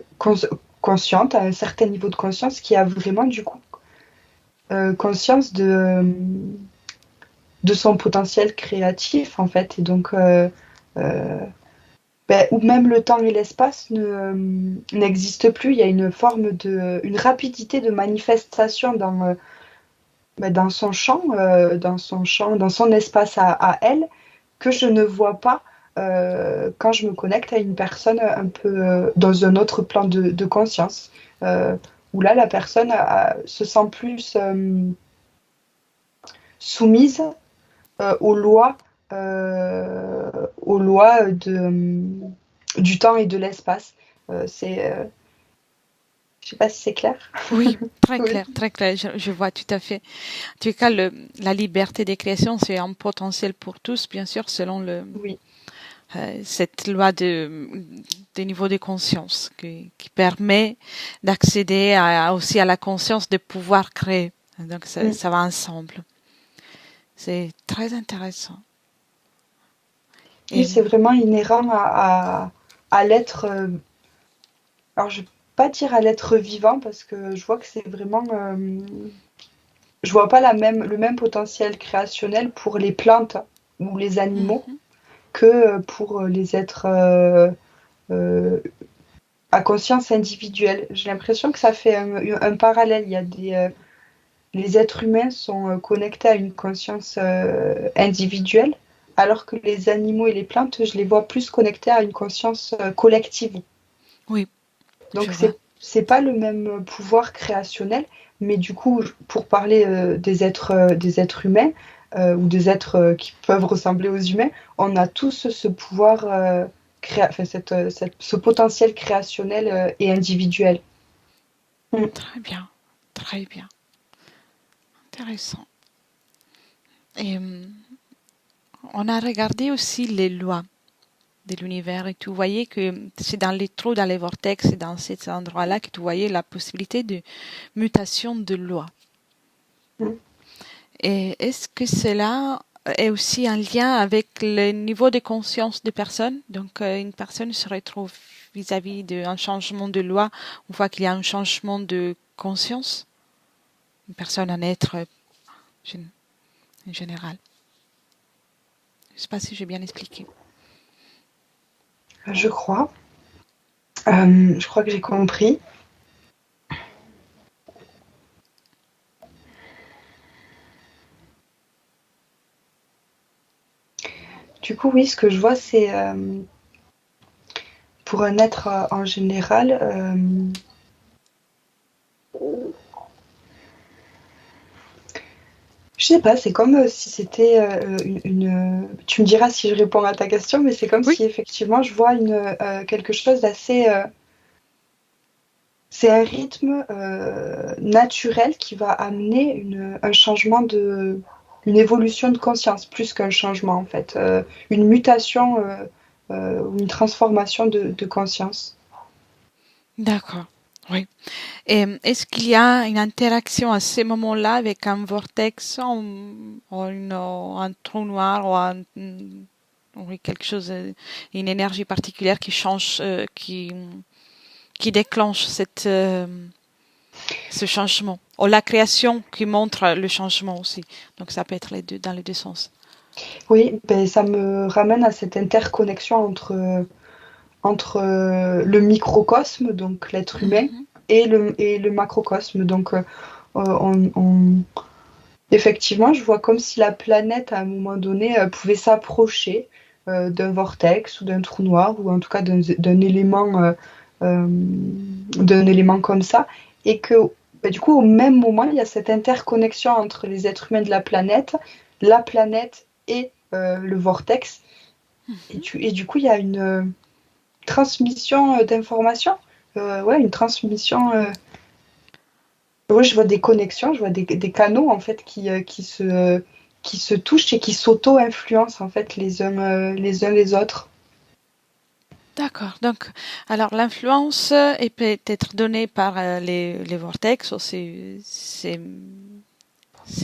consciente, à un certain niveau de conscience, qui a vraiment, du coup, conscience de son potentiel créatif, en fait. Et donc, euh, où même le temps et l'espace n'existent plus, il y a une forme une rapidité de manifestation dans son champ, dans son espace à elle, que je ne vois pas quand je me connecte à une personne un peu dans un autre plan de conscience, euh, où là, la personne se sent plus soumise aux lois du temps et de l'espace. Je sais pas si c'est clair. Oui, Oui, très clair, je vois tout à fait. En tout cas, la liberté des créations, c'est un potentiel pour tous, bien sûr, selon oui. cette loi des niveaux de conscience qui permet d'accéder aussi à la conscience de pouvoir créer. Donc, Mm. ça va ensemble. C'est très intéressant. Oui, Et, c'est vraiment inhérent à l'être. Alors, je ne vais pas dire à l'être vivant parce que je vois que c'est vraiment. Je vois pas le même potentiel créationnel pour les plantes ou les animaux mhm, que pour les êtres euh, à conscience individuelle. J'ai l'impression que ça fait un parallèle. Les êtres humains sont connectés à une conscience individuelle, alors que les animaux et les plantes, je les vois plus connectés à une conscience collective. oui, je Donc vois. c'est pas le même pouvoir créationnel, mais du coup, pour parler des êtres humains, ou des êtres qui peuvent ressembler aux humains, on a tous ce pouvoir, enfin, ce potentiel créationnel et individuel. Mm. Très bien, très bien. Intéressant. Et on a regardé aussi les lois de l'univers et tu voyais que c'est dans les trous, dans les vortex, c'est dans cet endroit-là que tu voyais la possibilité de mutation de lois. Mm. Et est-ce que cela est aussi un lien avec le niveau de conscience des personnes? Donc, une personne se retrouve vis-à-vis d'un changement de loi, on voit qu'il y a un changement de conscience. Une personne, un être en général. Je ne sais pas si j'ai bien expliqué. Je crois. Je crois que j'ai compris. Du coup, oui, ce que je vois, c'est pour un être en général, je sais pas, c'est comme si c'était tu me diras si je réponds à ta question, mais c'est comme Oui, si effectivement je vois quelque chose d'assez. C'est un rythme naturel qui va amener un changement une évolution de conscience, plus qu'un changement en fait, une mutation ou une transformation de conscience. d'accord. Oui. Et est-ce qu'il y a une interaction à ces moments-là avec un vortex ou un trou noir ou oui, quelque chose, une énergie particulière qui change, qui déclenche ce changement? Ou la création qui montre le changement aussi. Donc ça peut être les deux, dans les deux sens. Oui, ben, ça me ramène à cette interconnexion entre le microcosme, donc l'être humain, Mhm. et le macrocosme. Donc, effectivement, je vois comme si la planète, à un moment donné, pouvait s'approcher d'un vortex ou d'un trou noir, ou en tout cas euh, d'un élément comme ça, et que bah, du coup, au même moment, il y a cette interconnexion entre les êtres humains de la planète et le vortex, et du coup, il y a une transmission d'informations, ouais, une transmission. Ouais, je vois des connexions, je vois des canaux en fait qui se touchent et qui s'auto-influencent en fait les uns les autres. D'accord. Donc, alors l'influence est peut-être donnée par les vortex ou ces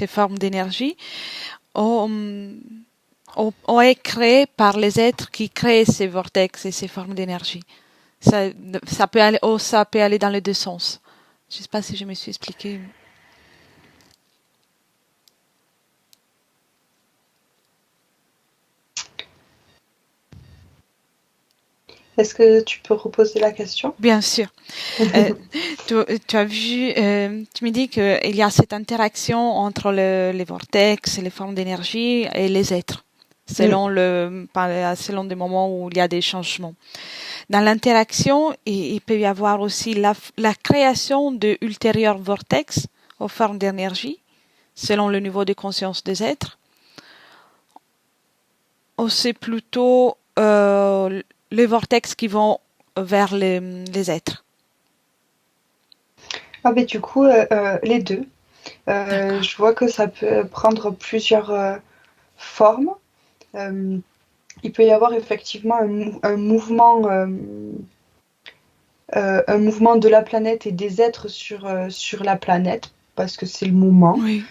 formes d'énergie, ou, ou est créée par les êtres qui créent ces vortex et ces formes d'énergie. Ça, ça peut aller, oh, ça peut aller dans les deux sens. Je ne sais pas si je me suis expliquée. Est-ce que tu peux reposer la question? Bien sûr. Euh, tu as vu, tu me dis qu'il y a cette interaction entre les vortex, les formes d'énergie et les êtres, Mm. selon des moments où il y a des changements. Dans l'interaction, il peut y avoir aussi la création de ultérieurs vortex aux formes d'énergie, selon le niveau de conscience des êtres. Ou c'est plutôt les vortex qui vont vers les êtres. Ah ben du coup, les deux. D'accord. Je vois que ça peut prendre plusieurs formes. Euh, il peut y avoir effectivement un mouvement de la planète et des êtres sur la planète, parce que c'est le moment, Oui.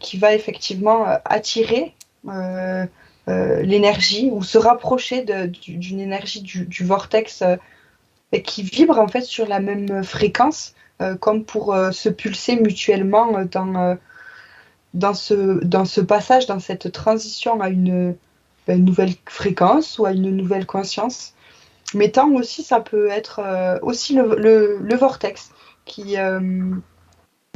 qui va effectivement attirer euh, l'énergie ou se rapprocher d'une énergie du vortex et qui vibre en fait sur la même fréquence, comme pour se pulser mutuellement dans ce passage, dans cette transition à une nouvelle fréquence ou à une nouvelle conscience. Mais tant aussi, ça peut être aussi le vortex qui, euh,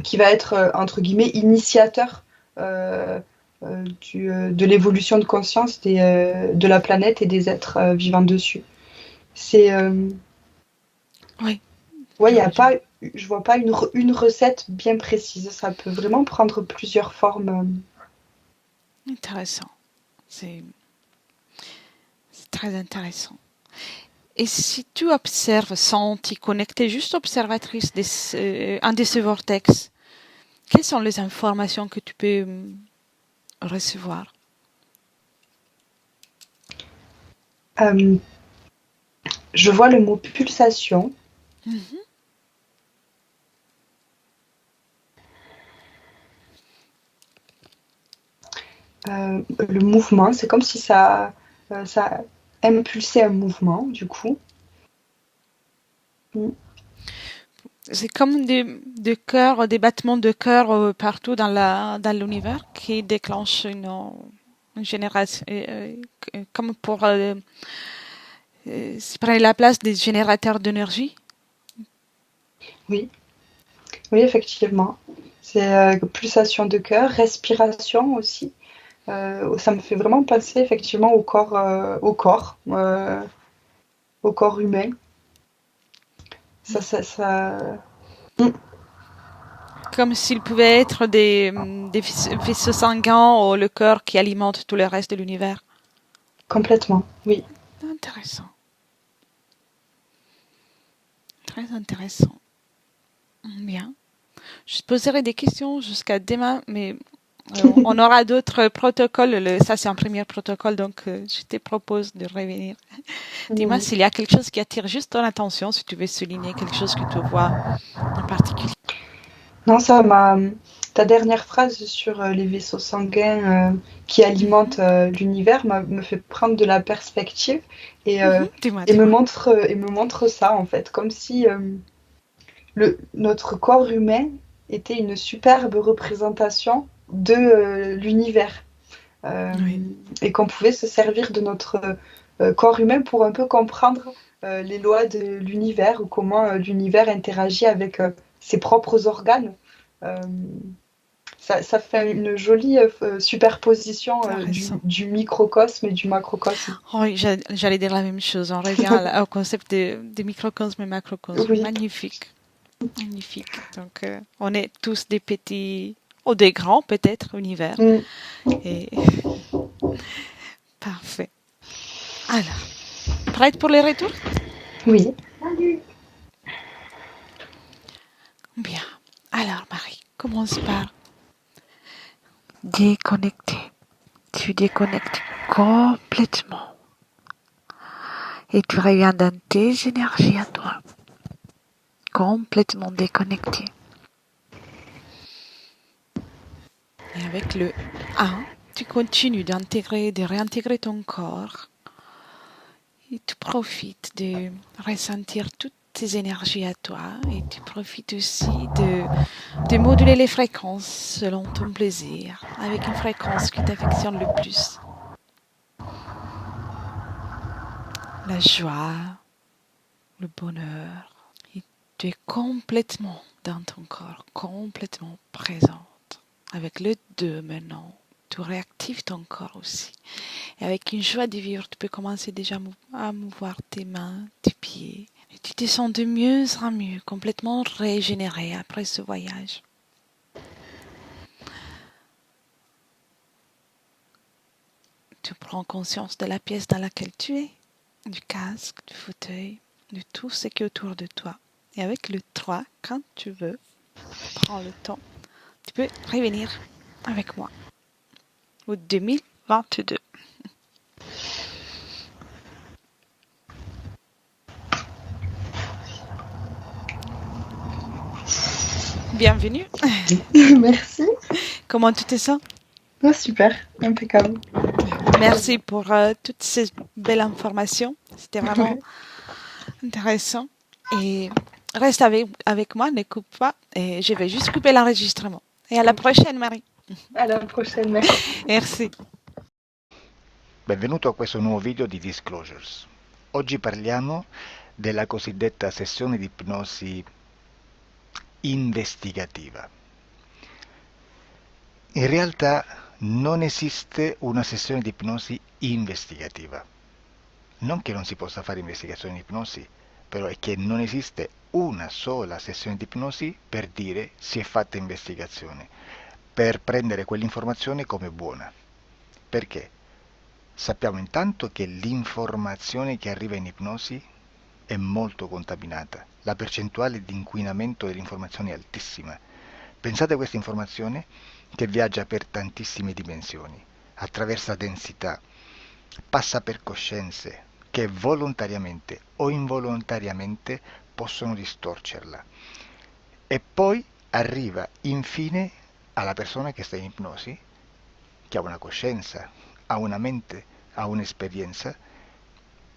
qui va être, entre guillemets, initiateur de l'évolution de conscience de la planète et des êtres vivant dessus. C'est, Oui, ouais, je y a vois. pas, je vois pas une recette bien précise. Ça peut vraiment prendre plusieurs formes. Intéressant. C'est c'est très intéressant. Et si tu observes sans t'y connecter, juste observatrice un de ces vortex, quelles sont les informations que tu peux recevoir? Euh, je vois le mot pulsation. Mhm. Le mouvement, c'est comme si ça impulsait un mouvement, du coup. Mm. C'est comme des cœurs, des battements de cœur partout dans l'univers qui déclenchent une génération, comme pour prendre la place des générateurs d'énergie. Oui, oui, effectivement. C'est pulsation de cœur, respiration aussi. Ça me fait vraiment penser effectivement au corps humain. Ça. Mm, Comme s'ils pouvaient être des vaisseaux sanguins ou le cœur qui alimente tout le reste de l'univers. complètement, oui. Intéressant. Très intéressant. Bien. Je poserai des questions jusqu'à demain, mais on aura d'autres protocoles. Ça, c'est un premier protocole, donc je te propose de revenir. Dis-moi Mm. s'il y a quelque chose qui attire juste ton attention, si tu veux souligner quelque chose que tu vois en particulier. Non, ta dernière phrase sur les vaisseaux sanguins qui alimentent Mhm, l'univers me fait prendre de la perspective et, mhm. euh, Dis-moi, et dis-moi. me montre ça en fait, comme si notre corps humain était une superbe représentation de l'univers. Euh, Oui. et qu'on pouvait se servir de notre corps humain pour un peu comprendre les lois de l'univers ou comment l'univers interagit avec ses propres organes. Euh, ça fait une jolie superposition Tu as raison. du microcosme et du macrocosme. Oui, j'allais dire la même chose. On revient au concept de microcosme et macrocosme. Oui. Magnifique. Magnifique. Donc, on est tous des petits, ou des grands peut-être, univers. Mm. Et parfait. Alors, prête pour les retours? Oui. Bien. Alors, Marie, commence par déconnecter. Tu déconnectes complètement et tu reviens dans tes énergies à toi, complètement déconnecté. Et avec le 1, tu continues d'intégrer, de réintégrer ton corps et tu profites de ressentir toutes tes énergies à toi et tu profites aussi de moduler les fréquences selon ton plaisir, avec une fréquence qui t'affectionne le plus. La joie, le bonheur. Et tu es complètement dans ton corps, complètement présente. Avec le 2 maintenant, tu réactives ton corps aussi. Et avec une joie de vivre, tu peux commencer déjà à mouvoir tes mains, tes pieds. Et tu te sens de mieux en mieux, complètement régénéré après ce voyage. Tu prends conscience de la pièce dans laquelle tu es, du casque, du fauteuil, de tout ce qui est autour de toi. Et avec le 3, quand tu veux, prends le temps. Tu peux revenir avec moi au 2022. Bienvenue. Merci. Comment tu te sens? Oh, super, impeccable. Merci pour toutes ces belles informations. C'était vraiment Ouais. intéressant. Et reste avec moi, ne coupe pas. Et je vais juste couper l'enregistrement. Et à la Ok. prochaine, Marie. À la prochaine, merci. Merci. Benvenuto a questo nuovo video di Disclosures. Oggi parliamo della cosiddetta sessione di ipnosi investigativa. In realtà non esiste una sessione di ipnosi investigativa. Non che non si possa fare investigazione di ipnosi, però è che non esiste una sola sessione di ipnosi per dire si è fatta investigazione, per prendere quell'informazione come buona. Perché? Sappiamo intanto che l'informazione che arriva in ipnosi è molto contaminata. La percentuale di inquinamento dell'informazione è altissima. Pensate a questa informazione che viaggia per tantissime dimensioni, attraversa densità, passa per coscienze che volontariamente o involontariamente possono distorcerla. E poi arriva infine alla persona che sta in ipnosi, che ha una coscienza, ha una mente, ha un'esperienza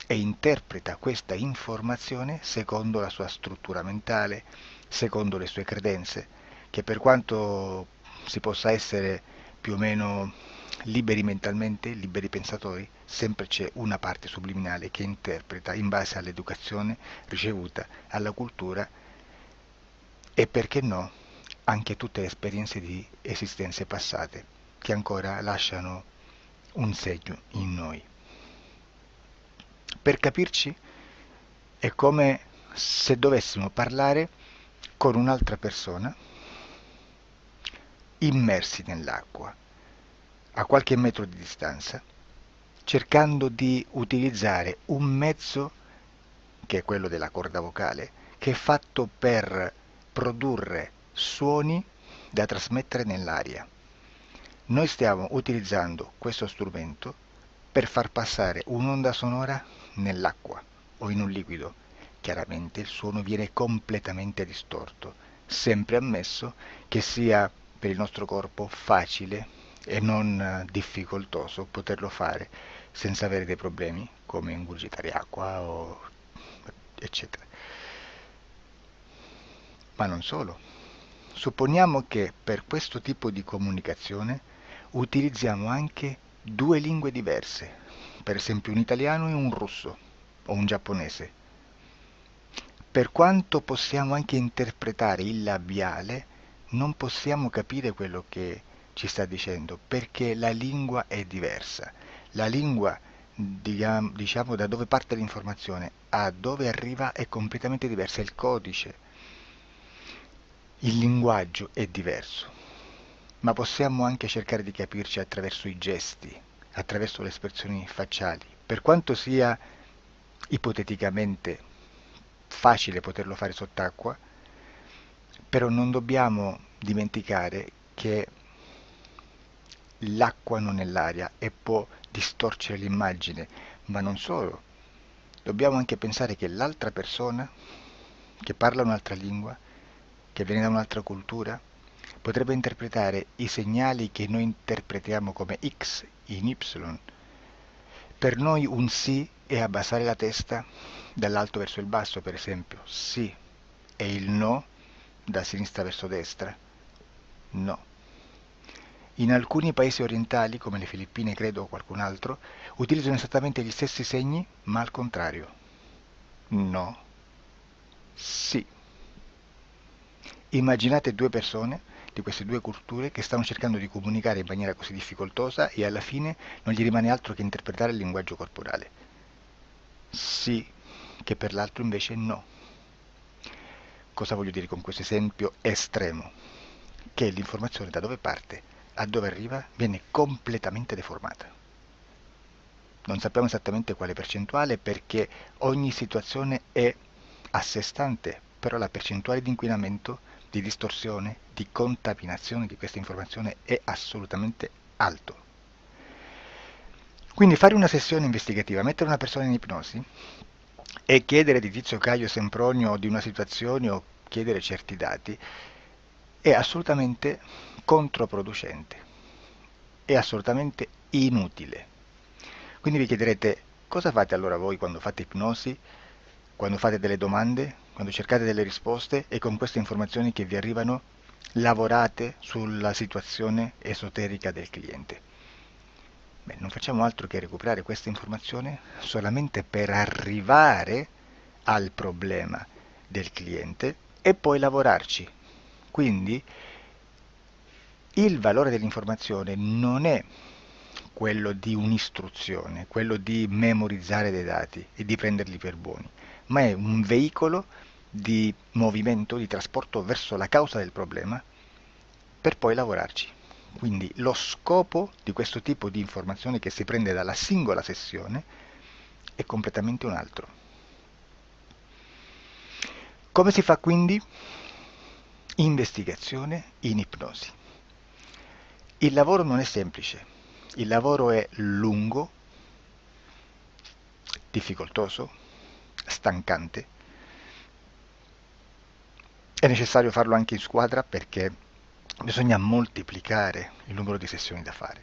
e interpreta questa informazione secondo la sua struttura mentale, secondo le sue credenze, che per quanto si possa essere più o meno liberi mentalmente, liberi pensatori, sempre c'è una parte subliminale che interpreta in base all'educazione ricevuta, alla cultura e perché no, anche tutte le esperienze di esistenze passate che ancora lasciano un segno in noi. Per capirci, è come se dovessimo parlare con un'altra persona immersi nell'acqua, a qualche metro di distanza, cercando di utilizzare un mezzo, che è quello della corda vocale, che è fatto per produrre suoni da trasmettere nell'aria. Noi stiamo utilizzando questo strumento per far passare un'onda sonora nell'acqua o in un liquido. Chiaramente il suono viene completamente distorto, sempre ammesso che sia per il nostro corpo facile e non difficoltoso poterlo fare senza avere dei problemi come ingurgitare acqua o eccetera. Ma non solo. Supponiamo che per questo tipo di comunicazione utilizziamo anche due lingue diverse, per esempio un italiano e un russo o un giapponese. Per quanto possiamo anche interpretare il labiale, non possiamo capire quello che ci sta dicendo, perché la lingua è diversa. La lingua, diciamo, da dove parte l'informazione a dove arriva è completamente diversa, è il codice. Il linguaggio è diverso, ma possiamo anche cercare di capirci attraverso i gesti, attraverso le espressioni facciali. Per quanto sia ipoteticamente facile poterlo fare sott'acqua, però non dobbiamo dimenticare che l'acqua non è l'aria e può distorcere l'immagine, ma non solo. Dobbiamo anche pensare che l'altra persona, che parla un'altra lingua, che viene da un'altra cultura, potrebbe interpretare i segnali che noi interpretiamo come X in Y. Per noi un sì è abbassare la testa dall'alto verso il basso, per esempio, sì, e il no da sinistra verso destra, no. In alcuni paesi orientali, come le Filippine credo o qualcun altro, utilizzano esattamente gli stessi segni, ma al contrario. No, sì. Immaginate due persone di queste due culture che stanno cercando di comunicare in maniera così difficoltosa e alla fine non gli rimane altro che interpretare il linguaggio corporale. Sì, che per l'altro invece no. Cosa voglio dire con questo esempio estremo? Che l'informazione da dove parte a dove arriva viene completamente deformata. Non sappiamo esattamente quale percentuale perché ogni situazione è a sé stante, però la percentuale di inquinamento, di distorsione, di contaminazione di questa informazione è assolutamente alto. Quindi fare una sessione investigativa, mettere una persona in ipnosi e chiedere di Tizio Caio Sempronio di una situazione o chiedere certi dati è assolutamente controproducente, è assolutamente inutile. Quindi vi chiederete cosa fate allora voi quando fate ipnosi, quando fate delle domande, quando cercate delle risposte e con queste informazioni che vi arrivano lavorate sulla situazione esoterica del cliente. Beh, non facciamo altro che recuperare questa informazione solamente per arrivare al problema del cliente e poi lavorarci. Quindi il valore dell'informazione non è quello di un'istruzione, quello di memorizzare dei dati e di prenderli per buoni, ma è un veicolo di movimento, di trasporto verso la causa del problema per poi lavorarci. Quindi lo scopo di questo tipo di informazione che si prende dalla singola sessione è completamente un altro. Come si fa quindi? Investigazione in ipnosi. Il lavoro non è semplice, il lavoro è lungo, difficoltoso, stancante. È necessario farlo anche in squadra perché bisogna moltiplicare il numero di sessioni da fare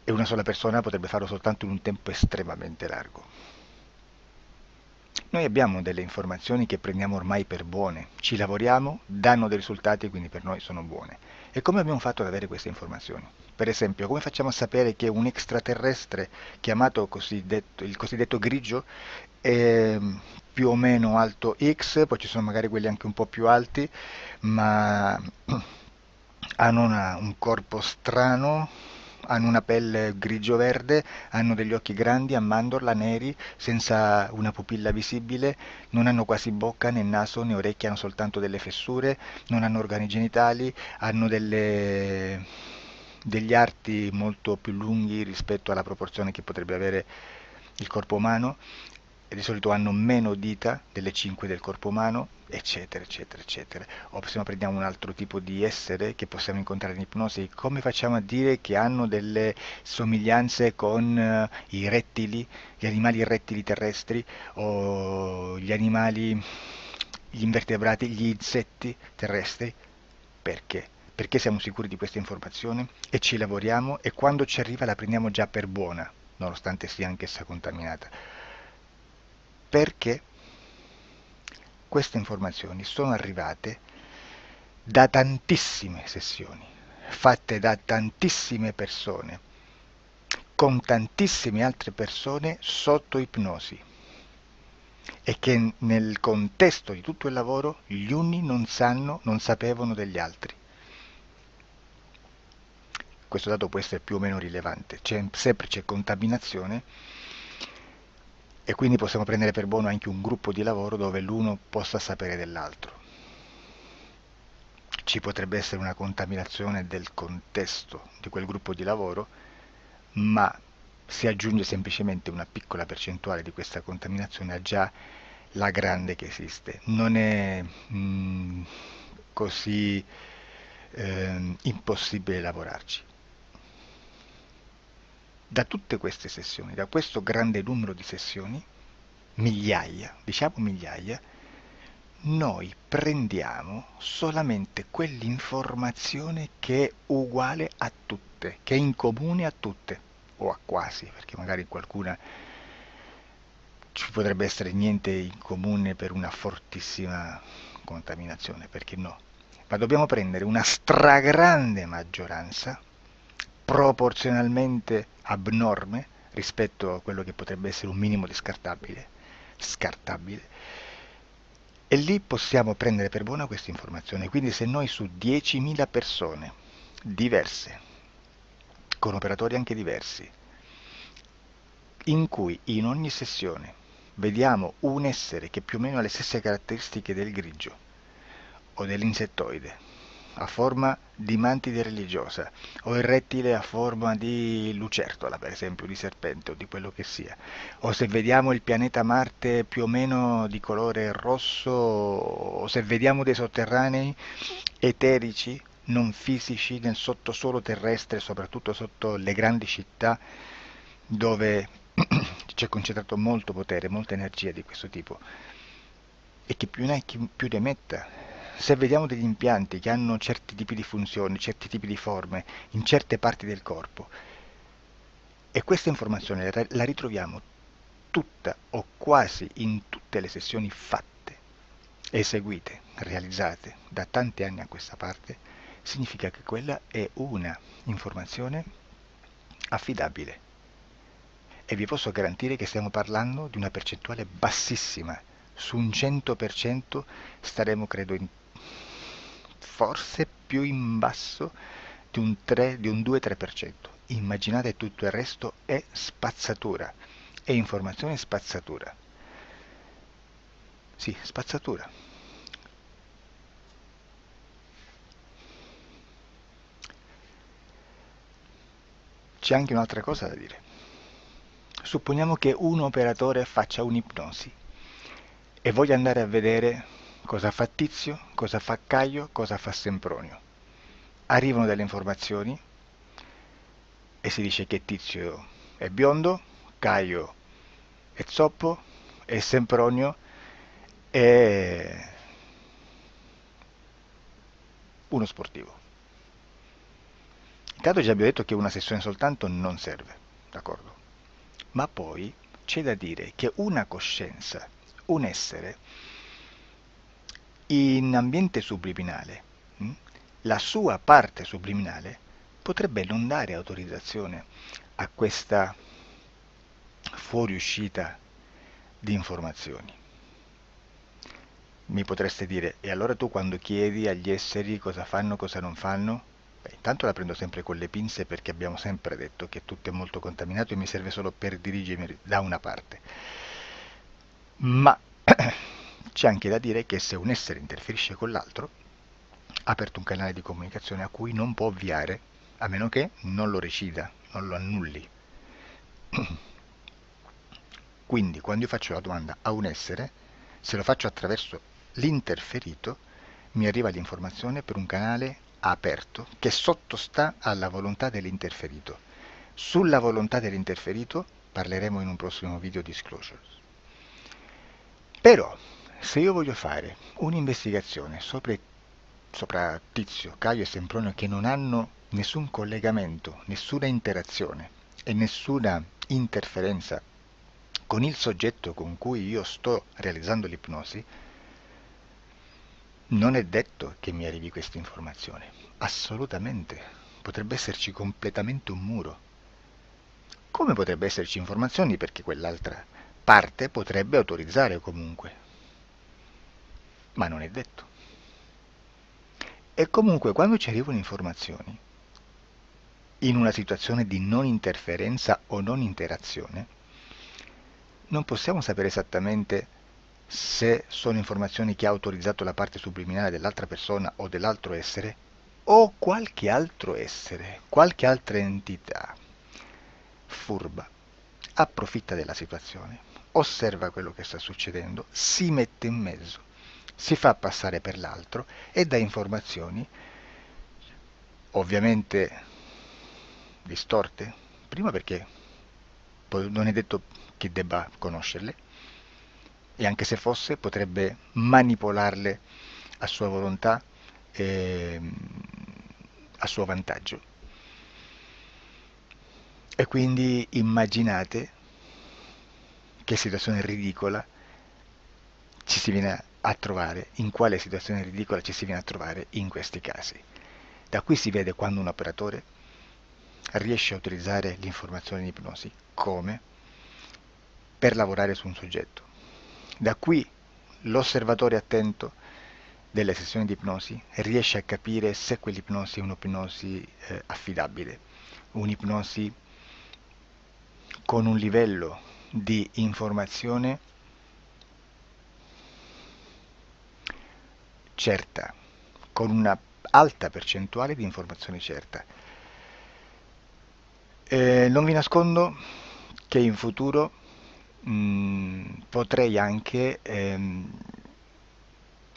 e una sola persona potrebbe farlo soltanto in un tempo estremamente largo. Noi abbiamo delle informazioni che prendiamo ormai per buone, ci lavoriamo, danno dei risultati e quindi per noi sono buone. E come abbiamo fatto ad avere queste informazioni? Per esempio, come facciamo a sapere che un extraterrestre chiamato il cosiddetto grigio è più o meno alto X, poi ci sono magari quelli anche un po' più alti, ma hanno un corpo strano, hanno una pelle grigio-verde, hanno degli occhi grandi a mandorla neri, senza una pupilla visibile, non hanno quasi bocca né naso né orecchie, hanno soltanto delle fessure, non hanno organi genitali, hanno degli arti molto più lunghi rispetto alla proporzione che potrebbe avere il corpo umano, e di solito hanno meno dita delle 5 del corpo umano, eccetera, eccetera, eccetera. O se no prendiamo un altro tipo di essere che possiamo incontrare in ipnosi, come facciamo a dire che hanno delle somiglianze con i rettili, gli animali rettili terrestri o gli invertebrati, gli insetti terrestri? Perché? Perché siamo sicuri di questa informazione e ci lavoriamo e quando ci arriva la prendiamo già per buona, nonostante sia anch'essa contaminata. Perché queste informazioni sono arrivate da tantissime sessioni, fatte da tantissime persone, con tantissime altre persone sotto ipnosi e che nel contesto di tutto il lavoro gli uni non sapevano degli altri. Questo dato può essere più o meno rilevante, sempre c'è contaminazione e quindi possiamo prendere per buono anche un gruppo di lavoro dove l'uno possa sapere dell'altro. Ci potrebbe essere una contaminazione del contesto di quel gruppo di lavoro, ma si aggiunge semplicemente una piccola percentuale di questa contaminazione a già la grande che esiste. Non è così impossibile lavorarci. Da tutte queste sessioni, da questo grande numero di sessioni, migliaia, diciamo migliaia, noi prendiamo solamente quell'informazione che è uguale a tutte, che è in comune a tutte, o a quasi, perché magari qualcuna ci potrebbe essere niente in comune per una fortissima contaminazione, perché no? Ma dobbiamo prendere una stragrande maggioranza, proporzionalmente abnorme rispetto a quello che potrebbe essere un minimo di scartabile, e lì possiamo prendere per buona questa informazione. Quindi se noi su 10.000 persone diverse, con operatori anche diversi, in cui in ogni sessione vediamo un essere che più o meno ha le stesse caratteristiche del grigio o dell'insettoide, a forma di mantide religiosa, o il rettile a forma di lucertola, per esempio, di serpente o di quello che sia, o se vediamo il pianeta Marte più o meno di colore rosso, o se vediamo dei sotterranei eterici, non fisici, nel sottosuolo terrestre, soprattutto sotto le grandi città, dove c'è concentrato molto potere, molta energia di questo tipo, e che più ne hai più ne metta. Se vediamo degli impianti che hanno certi tipi di funzioni, certi tipi di forme in certe parti del corpo, e questa informazione la ritroviamo tutta o quasi in tutte le sessioni fatte, eseguite, realizzate da tanti anni a questa parte, significa che quella è una informazione affidabile. E vi posso garantire che stiamo parlando di una percentuale bassissima. Su un 100% staremo, credo, forse più in basso di un 2-3%. Immaginate, tutto il resto è spazzatura, è informazione spazzatura. Sì, spazzatura. c'è anche un'altra cosa da dire. Supponiamo che un operatore faccia un'ipnosi e voglia andare a vedere cosa fa Tizio, cosa fa Caio, cosa fa Sempronio. Arrivano delle informazioni e si dice che Tizio è biondo, Caio è zoppo e Sempronio è uno sportivo. Intanto già abbiamo detto che una sessione soltanto non serve, d'accordo? Ma poi c'è da dire che una coscienza, un essere, in ambiente subliminale, la sua parte subliminale potrebbe non dare autorizzazione a questa fuoriuscita di informazioni. Mi potreste dire, e allora tu quando chiedi agli esseri cosa fanno, cosa non fanno? Beh, intanto la prendo sempre con le pinze perché abbiamo sempre detto che tutto è molto contaminato e mi serve solo per dirigermi da una parte. Ma c'è anche da dire che se un essere interferisce con l'altro, ha aperto un canale di comunicazione a cui non può ovviare, a meno che non lo recida, non lo annulli. Quindi quando io faccio la domanda a un essere, se lo faccio attraverso l'interferito, mi arriva l'informazione per un canale aperto che sottostà alla volontà dell'interferito. Sulla volontà dell'interferito parleremo in un prossimo video disclosures. Però, se io voglio fare un'investigazione sopra Tizio, Caio e Sempronio che non hanno nessun collegamento, nessuna interazione e nessuna interferenza con il soggetto con cui io sto realizzando l'ipnosi, non è detto che mi arrivi questa informazione. Assolutamente. Potrebbe esserci completamente un muro. Come potrebbe esserci informazioni perché quell'altra parte potrebbe autorizzare comunque. Ma non è detto. E comunque quando ci arrivano informazioni, in una situazione di non interferenza o non interazione, non possiamo sapere esattamente se sono informazioni che ha autorizzato la parte subliminale dell'altra persona o dell'altro essere, o qualche altro essere, qualche altra entità furba, approfitta della situazione, osserva quello che sta succedendo, si mette in mezzo, si fa passare per l'altro e dà informazioni, ovviamente distorte, prima perché non è detto che debba conoscerle, e anche se fosse potrebbe manipolarle a sua volontà e a suo vantaggio. E quindi immaginate che situazione ridicola ci si viene a trovare, in quale situazione ridicola ci si viene a trovare in questi casi. Da qui si vede quando un operatore riesce a utilizzare l'informazione in ipnosi come per lavorare su un soggetto. Da qui l'osservatore attento delle sessioni di ipnosi riesce a capire se quell'ipnosi è un'ipnosi affidabile, un'ipnosi con un livello di informazione certa, con una alta percentuale di informazione certa. Non vi nascondo che in futuro potrei anche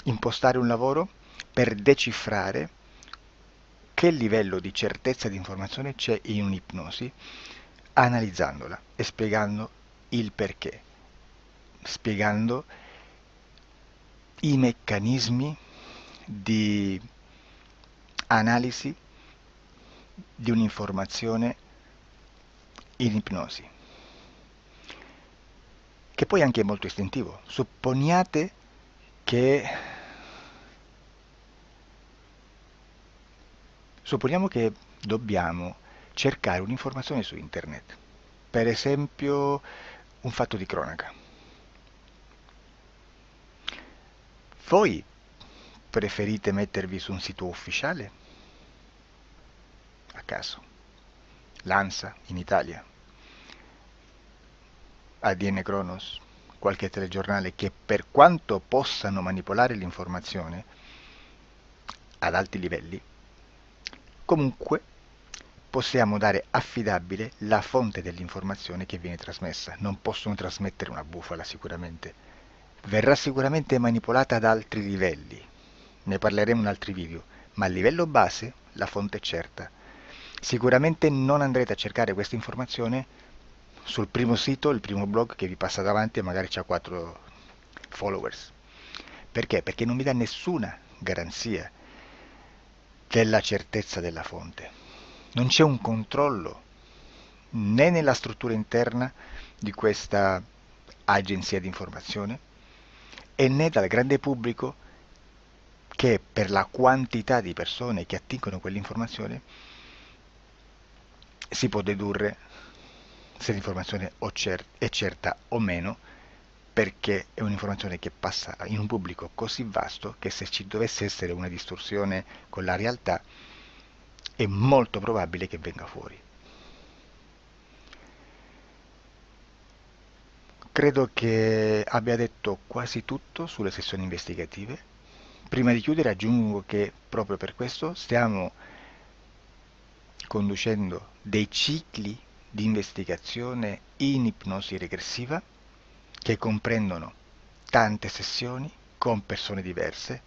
impostare un lavoro per decifrare che livello di certezza di informazione c'è in un'ipnosi, analizzandola e spiegando il perché, spiegando i meccanismi di analisi di un'informazione in ipnosi, che poi anche è molto istintivo. Supponiamo che dobbiamo cercare un'informazione su internet, per esempio un fatto di cronaca. Voi preferite mettervi su un sito ufficiale? A caso. L'ANSA in Italia, ADN Kronos, qualche telegiornale che per quanto possano manipolare l'informazione ad alti livelli, comunque possiamo dare affidabile la fonte dell'informazione che viene trasmessa. Non possono trasmettere una bufala sicuramente. Verrà sicuramente manipolata ad altri livelli. Ne parleremo in altri video, ma a livello base la fonte è certa. Sicuramente non andrete a cercare questa informazione sul primo sito, il primo blog che vi passa davanti e magari c'ha 4 followers. Perché? Perché non vi dà nessuna garanzia della certezza della fonte. Non c'è un controllo né nella struttura interna di questa agenzia di informazione e né dal grande pubblico, che per la quantità di persone che attingono quell'informazione si può dedurre se l'informazione è certa o meno, perché è un'informazione che passa in un pubblico così vasto che se ci dovesse essere una distorsione con la realtà è molto probabile che venga fuori. Credo che abbia detto quasi tutto sulle sessioni investigative. Prima di chiudere aggiungo che proprio per questo stiamo conducendo dei cicli di investigazione in ipnosi regressiva che comprendono tante sessioni con persone diverse,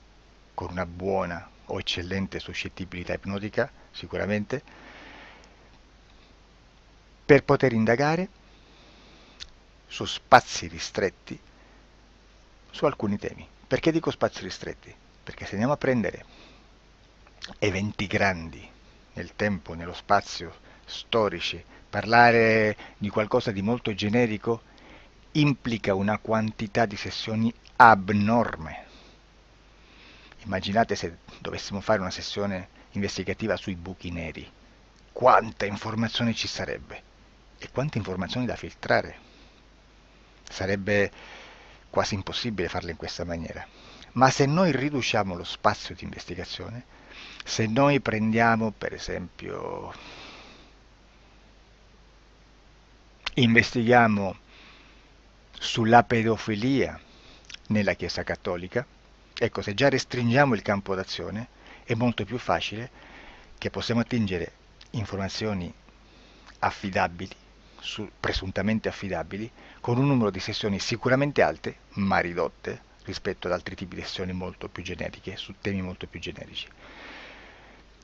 con una buona o eccellente suscettibilità ipnotica sicuramente, per poter indagare su spazi ristretti su alcuni temi. Perché dico spazi ristretti? Perché se andiamo a prendere eventi grandi nel tempo, nello spazio, storici, parlare di qualcosa di molto generico implica una quantità di sessioni abnorme. Immaginate se dovessimo fare una sessione investigativa sui buchi neri, quanta informazione ci sarebbe e quante informazioni da filtrare. Sarebbe quasi impossibile farlo in questa maniera. Ma se noi riduciamo lo spazio di investigazione, se noi prendiamo per esempio, investighiamo sulla pedofilia nella Chiesa Cattolica, ecco, se già restringiamo il campo d'azione è molto più facile che possiamo attingere informazioni affidabili, presuntamente affidabili, con un numero di sessioni sicuramente alte, ma ridotte rispetto ad altri tipi di sessioni molto più generiche, su temi molto più generici.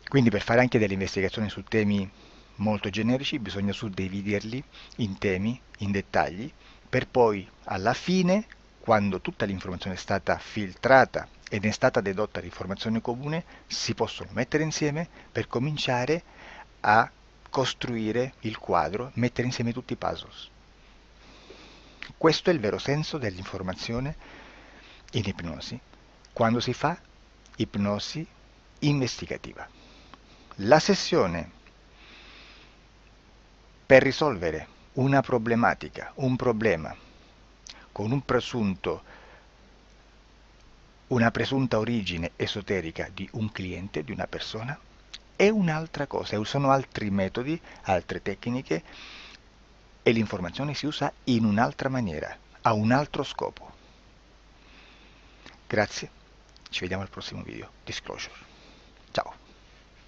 Quindi per fare anche delle investigazioni su temi molto generici bisogna suddividerli in temi, in dettagli, per poi alla fine, quando tutta l'informazione è stata filtrata ed è stata dedotta l'informazione comune, si possono mettere insieme per cominciare a costruire il quadro, mettere insieme tutti i puzzles. Questo è il vero senso dell'informazione in ipnosi, quando si fa ipnosi investigativa. La sessione per risolvere una problematica, un problema, con una presunta origine esoterica di un cliente, di una persona, è un'altra cosa, sono altri metodi, altre tecniche e l'informazione si usa in un'altra maniera, ha un altro scopo. Grazie, ci vediamo al prossimo video. Disclosure.